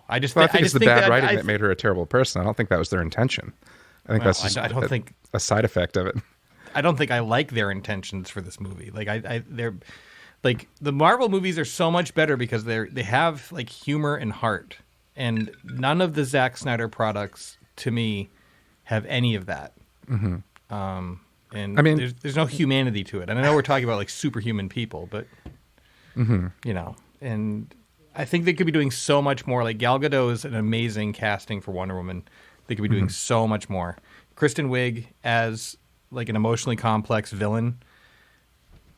I think it's the bad writing that made her a terrible person. I don't think that was their intention. I think that's just a side effect of it. I don't think I like their intentions for this movie. Like they're. Like, the Marvel movies are so much better because they have, like, humor and heart. And none of the Zack Snyder products, to me, have any of that. And I mean, there's no humanity to it. And I know we're talking about, like, superhuman people, but, and I think they could be doing so much more. Like, Gal Gadot is an amazing casting for Wonder Woman. They could be doing so much more. Kristen Wiig as, like, an emotionally complex villain,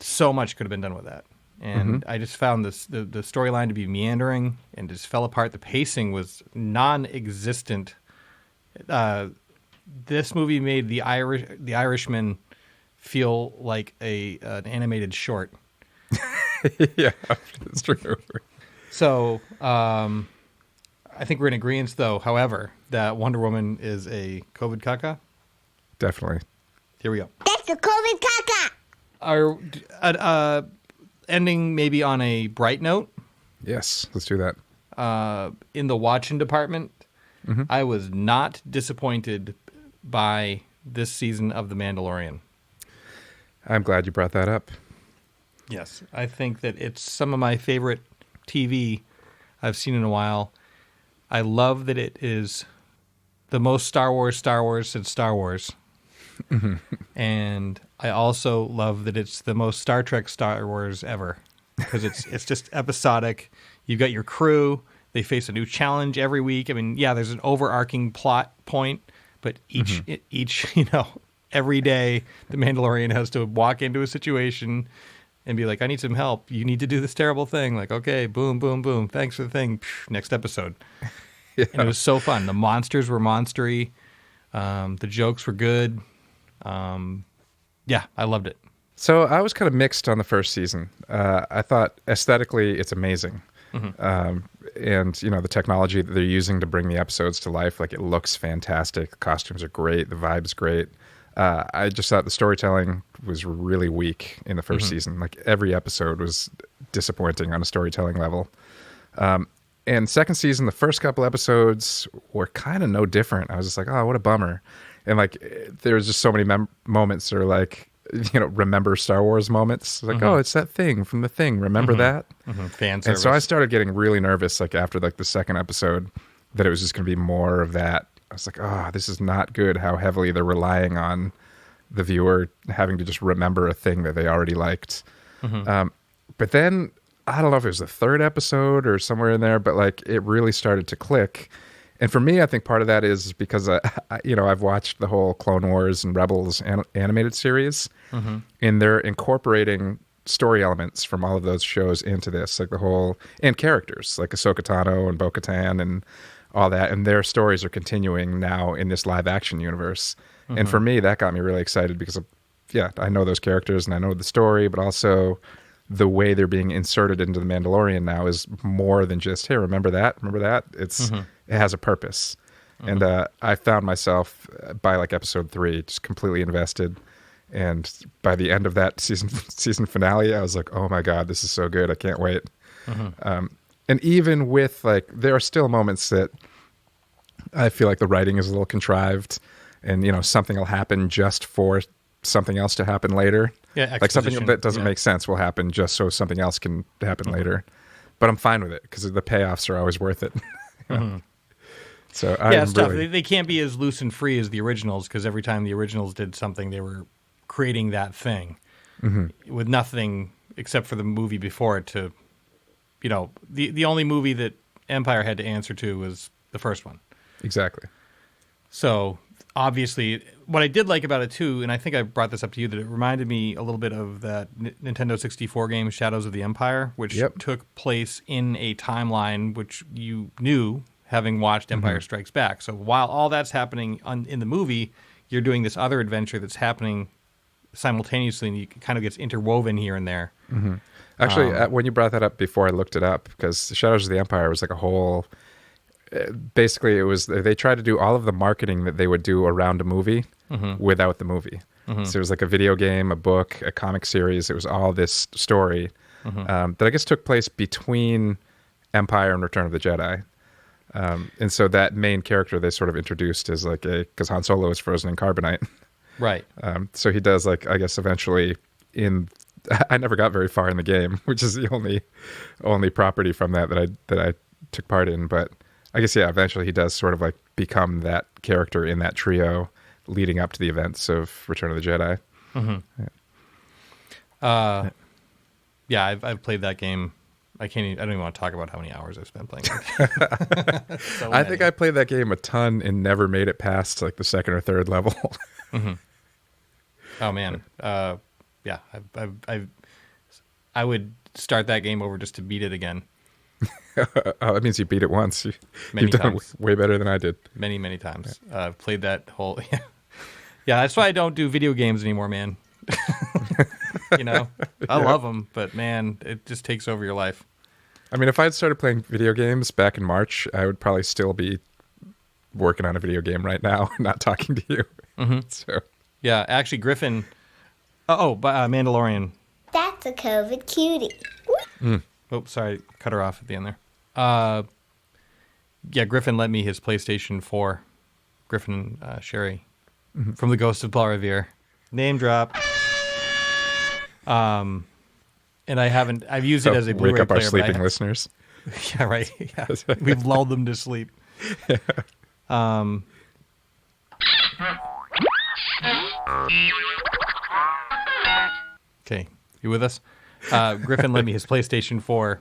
so much could have been done with that. and I just found the storyline to be meandering and just fell apart. The pacing was non-existent. This movie made the Irishman feel like an animated short. Yeah, that's true. So I think we're in agreement, though, however, that Wonder Woman is a COVID kaka. Definitely. Here we go. That's the COVID kaka. Our ending maybe on a bright note. Yes, let's do that. In the watching department, I was not disappointed by this season of The Mandalorian. I'm glad you brought that up. Yes, I think that it's some of my favorite TV I've seen in a while. I love that it is the most Star Wars since Star Wars. And I also love that it's the most Star Wars ever, because it's just episodic. You've got your crew. They face a new challenge every week. I mean, yeah, there's an overarching plot point, but each every day the Mandalorian has to walk into a situation and be like, I need some help. You need to do this terrible thing. Like, okay, boom, boom, boom. Thanks for the thing. Next episode. Yeah. And it was so fun. The monsters were monstery. The jokes were good. Yeah, I loved it. So I was kind of mixed on the first season. I thought aesthetically it's amazing. And, the technology that they're using to bring the episodes to life, like, it looks fantastic. The costumes are great. The vibe's great. I just thought the storytelling was really weak in the first season. Like, every episode was disappointing on a storytelling level. And second season, the first couple episodes were kind of no different. I was just like, oh, what a bummer. And, like, there was just so many moments that are like, remember Star Wars moments. Like, oh, it's that thing from The Thing. Remember that? Fan service. And so I started getting really nervous, like, after, like, the second episode, that it was just going to be more of that. I was like, oh, this is not good, how heavily they're relying on the viewer having to just remember a thing that they already liked. But then, I don't know if it was the third episode or somewhere in there, but, like, it really started to click. And for me, I think part of that is because, I've watched the whole Clone Wars and Rebels animated series, and they're incorporating story elements from all of those shows into this, like and characters, like Ahsoka Tano and Bo-Katan and all that, and their stories are continuing now in this live action universe. And for me, that got me really excited because I know those characters and I know the story, but also the way they're being inserted into the Mandalorian now is more than just, hey, remember that? It has a purpose. And I found myself by, like, episode 3 just completely invested. And by the end of that season finale, I was like, oh my God, this is so good. I can't wait. And even with, like, there are still moments that I feel like the writing is a little contrived, and, something will happen just for something else to happen later. Yeah, like something that doesn't make sense will happen just so something else can happen later. But I'm fine with it because the payoffs are always worth it. So it's tough. They can't be as loose and free as the originals, because every time the originals did something, they were creating that thing with nothing except for the movie before it to, the only movie that Empire had to answer to was the first one. Exactly. So obviously, what I did like about it too, and I think I brought this up to you, that it reminded me a little bit of that Nintendo 64 game Shadows of the Empire, which took place in a timeline which you knew, having watched Empire Strikes Back. So while all that's happening in the movie, you're doing this other adventure that's happening simultaneously, and it kind of gets interwoven here and there. Actually, when you brought that up before, I looked it up, because Shadows of the Empire was like a whole... Basically, it was, they tried to do all of the marketing that they would do around a movie without the movie. So it was like a video game, a book, a comic series. It was all this story that I guess took place between Empire and Return of the Jedi. And so that main character they sort of introduced as like because Han Solo is frozen in carbonite. Right. So he does, like, I guess eventually I never got very far in the game, which is the only property from that I took part in. But I guess, eventually he does sort of like become that character in that trio leading up to the events of Return of the Jedi. I've played that game. I don't even want to talk about how many hours I've spent playing it. I think I played that game a ton and never made it past, like, the second or third level. Oh man. I would start that game over just to beat it again. Oh, that means you beat it once. Many You've done times. way better than I did. Many, many times. I've played that whole... Yeah, that's why I don't do video games anymore, man. You know? I love them, but man, it just takes over your life. I mean, if I had started playing video games back in March, I would probably still be working on a video game right now, not talking to you. Mm-hmm. So, Yeah, actually, Griffin... Mandalorian. That's a COVID cutie. Oh, sorry, cut her off at the end there. Yeah, Griffin lent me his PlayStation 4. Griffin Sherry from the Ghost of Paul Revere. Name drop. And I've used it as a Blu-ray wake up our player, sleeping listeners. Yeah, right. Yeah. We've lulled them to sleep. Okay, you with us? Griffin lent me his PlayStation 4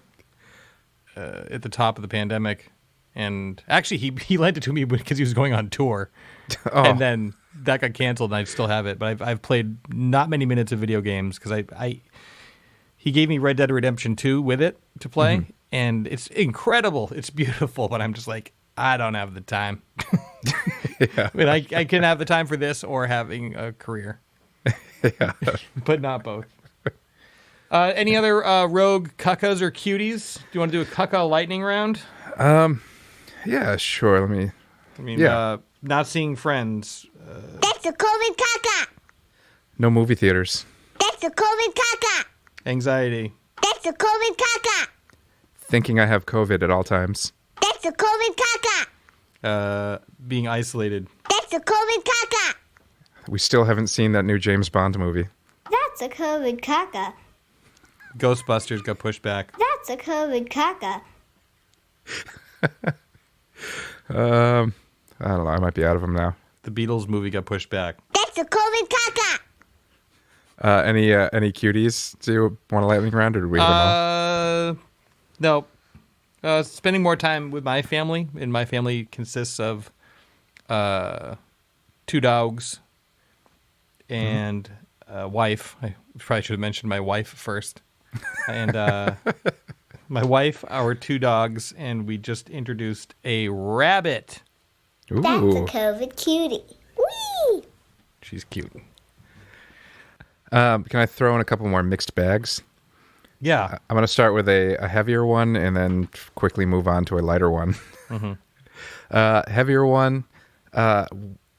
at the top of the pandemic. And actually, he lent it to me because he was going on tour. Oh. And then that got canceled, and I still have it. But I've played not many minutes of video games because he gave me Red Dead Redemption 2 with it to play, and it's incredible. It's beautiful, but I'm just like, I don't have the time. Yeah. I mean, I can have the time for this or having a career, but not both. Any other rogue kakas or cuties? Do you want to do a kaka lightning round? Yeah, sure. Let me... I mean, not seeing friends. That's a COVID kaka. No movie theaters. That's a COVID kaka. Anxiety. That's a COVID kaka. Thinking I have COVID at all times. That's a COVID kaka. Being isolated. That's a COVID kaka. We still haven't seen that new James Bond movie. That's a COVID kaka. Ghostbusters got pushed back. That's a COVID kaka. I don't know. I might be out of them now. The Beatles movie got pushed back. That's a COVID kaka. Any cuties? Do you want a lightning round, or do we leave them all? No. Spending more time with my family, and my family consists of 2 dogs and a wife. I probably should have mentioned my wife first. And my wife, our 2 dogs, and we just introduced a rabbit. Ooh. That's a COVID cutie. Whee! She's cute. Can I throw in a couple more mixed bags? Yeah. I'm going to start with a heavier one and then quickly move on to a lighter one. Heavier one,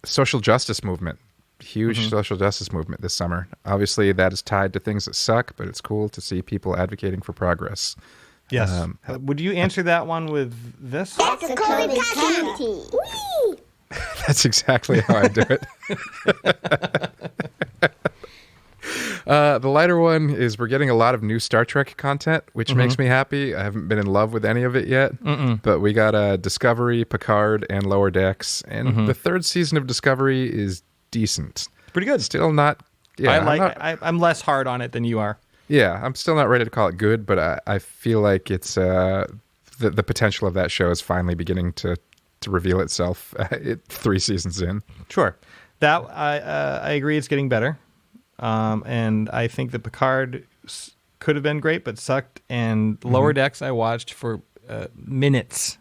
social justice movement. Huge social justice movement this summer. Obviously, that is tied to things that suck, but it's cool to see people advocating for progress. Yes. Would you answer that one with this? That's a COVID cutie. Whee! That's exactly how I do it. The lighter one is we're getting a lot of new Star Trek content, which makes me happy. I haven't been in love with any of it yet, but we got Discovery, Picard, and Lower Decks, and the 3rd season of Discovery is decent. Pretty good. Still not... Yeah, I'm less hard on it than you are. Yeah, I'm still not ready to call it good, but I feel like it's the potential of that show is finally beginning to reveal itself 3 seasons in. Sure. That I agree it's getting better. And I think that Picard could have been great, but sucked. And Lower Decks I watched for minutes.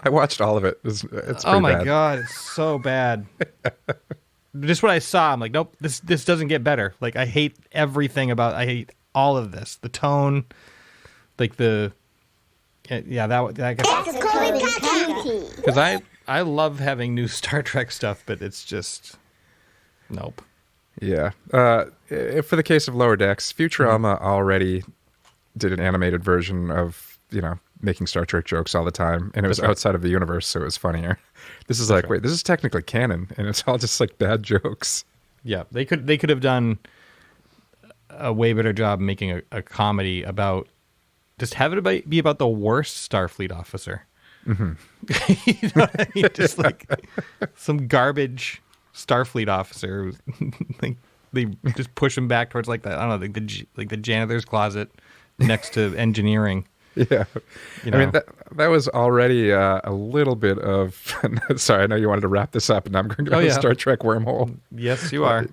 I watched all of it. It's pretty Oh my bad. God, it's so bad. Just what I saw, I'm like, nope, this doesn't get better. Like, I hate everything I hate all of this. The tone, like that That's a COVID cutie. because I love having new Star Trek stuff, but it's just nope. Yeah. For the case of Lower Decks, Futurama already did an animated version of, making Star Trek jokes all the time, and it was outside of the universe, so it was funnier. This is wait, this is technically canon, and it's all just like bad jokes. Yeah, they could have done a way better job making a comedy about just have it be about the worst Starfleet officer. You know what I mean? Just like some garbage Starfleet officer. Like they just push him back towards like the I don't know, like the janitor's closet next to engineering. Yeah. You I mean, know. that was already a little bit of. Sorry, I know you wanted to wrap this up, and I'm going to go to yeah. Star Trek wormhole. Yes, you are.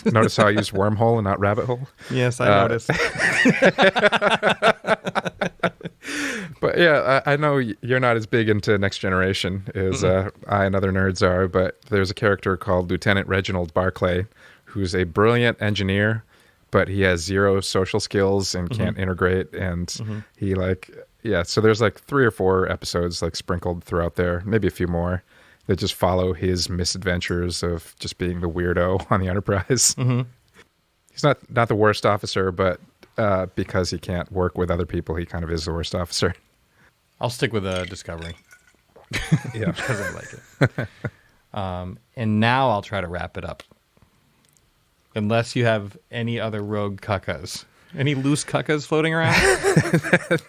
Notice how I used wormhole and not rabbit hole? Yes, I noticed. But yeah, I know you're not as big into Next Generation as I and other nerds are, but there's a character called Lieutenant Reginald Barclay, who's a brilliant engineer, but he has zero social skills and can't integrate. And he so there's like 3 or 4 episodes like sprinkled throughout there, maybe a few more, that just follow his misadventures of just being the weirdo on the Enterprise. He's not the worst officer, but because he can't work with other people, he kind of is the worst officer. I'll stick with Discovery. Yeah. Because I like it. And now I'll try to wrap it up. Unless you have any other rogue kakas. Any loose kakas floating around?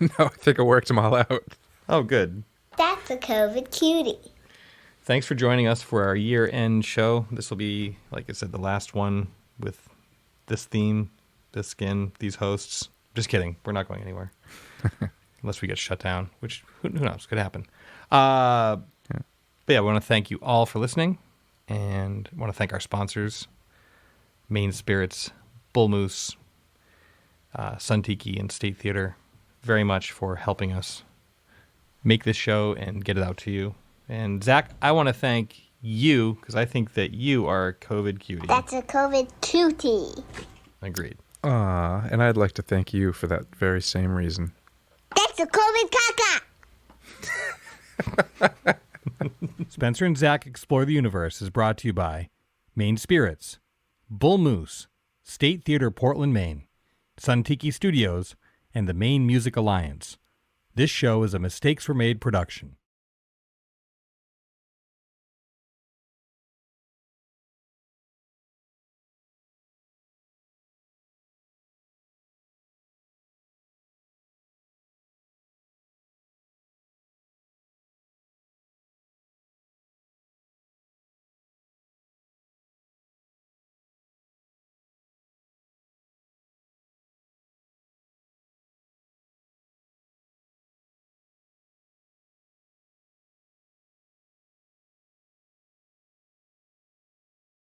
No, I think I worked them all out. Oh, good. That's a COVID cutie. Thanks for joining us for our year-end show. This will be, like I said, the last one with this theme, this skin, these hosts. Just kidding. We're not going anywhere. Unless we get shut down, which who knows, could happen. But yeah, I want to thank you all for listening, and I want to thank our sponsors, Main Spirits, Bull Moose, Sun Tiki, and State Theater, very much for helping us make this show and get it out to you. And Zach, I want to thank you because I think that you are a COVID cutie. That's a COVID cutie. Agreed. And I'd like to thank you for that very same reason. That's a COVID kaka. Spencer and Zach Explore the Universe is brought to you by Main Spirits, Bull Moose, State Theater Portland, Maine, Sun Tiki Studios, and the Maine Music Alliance. This show is a Mistakes Were Made production.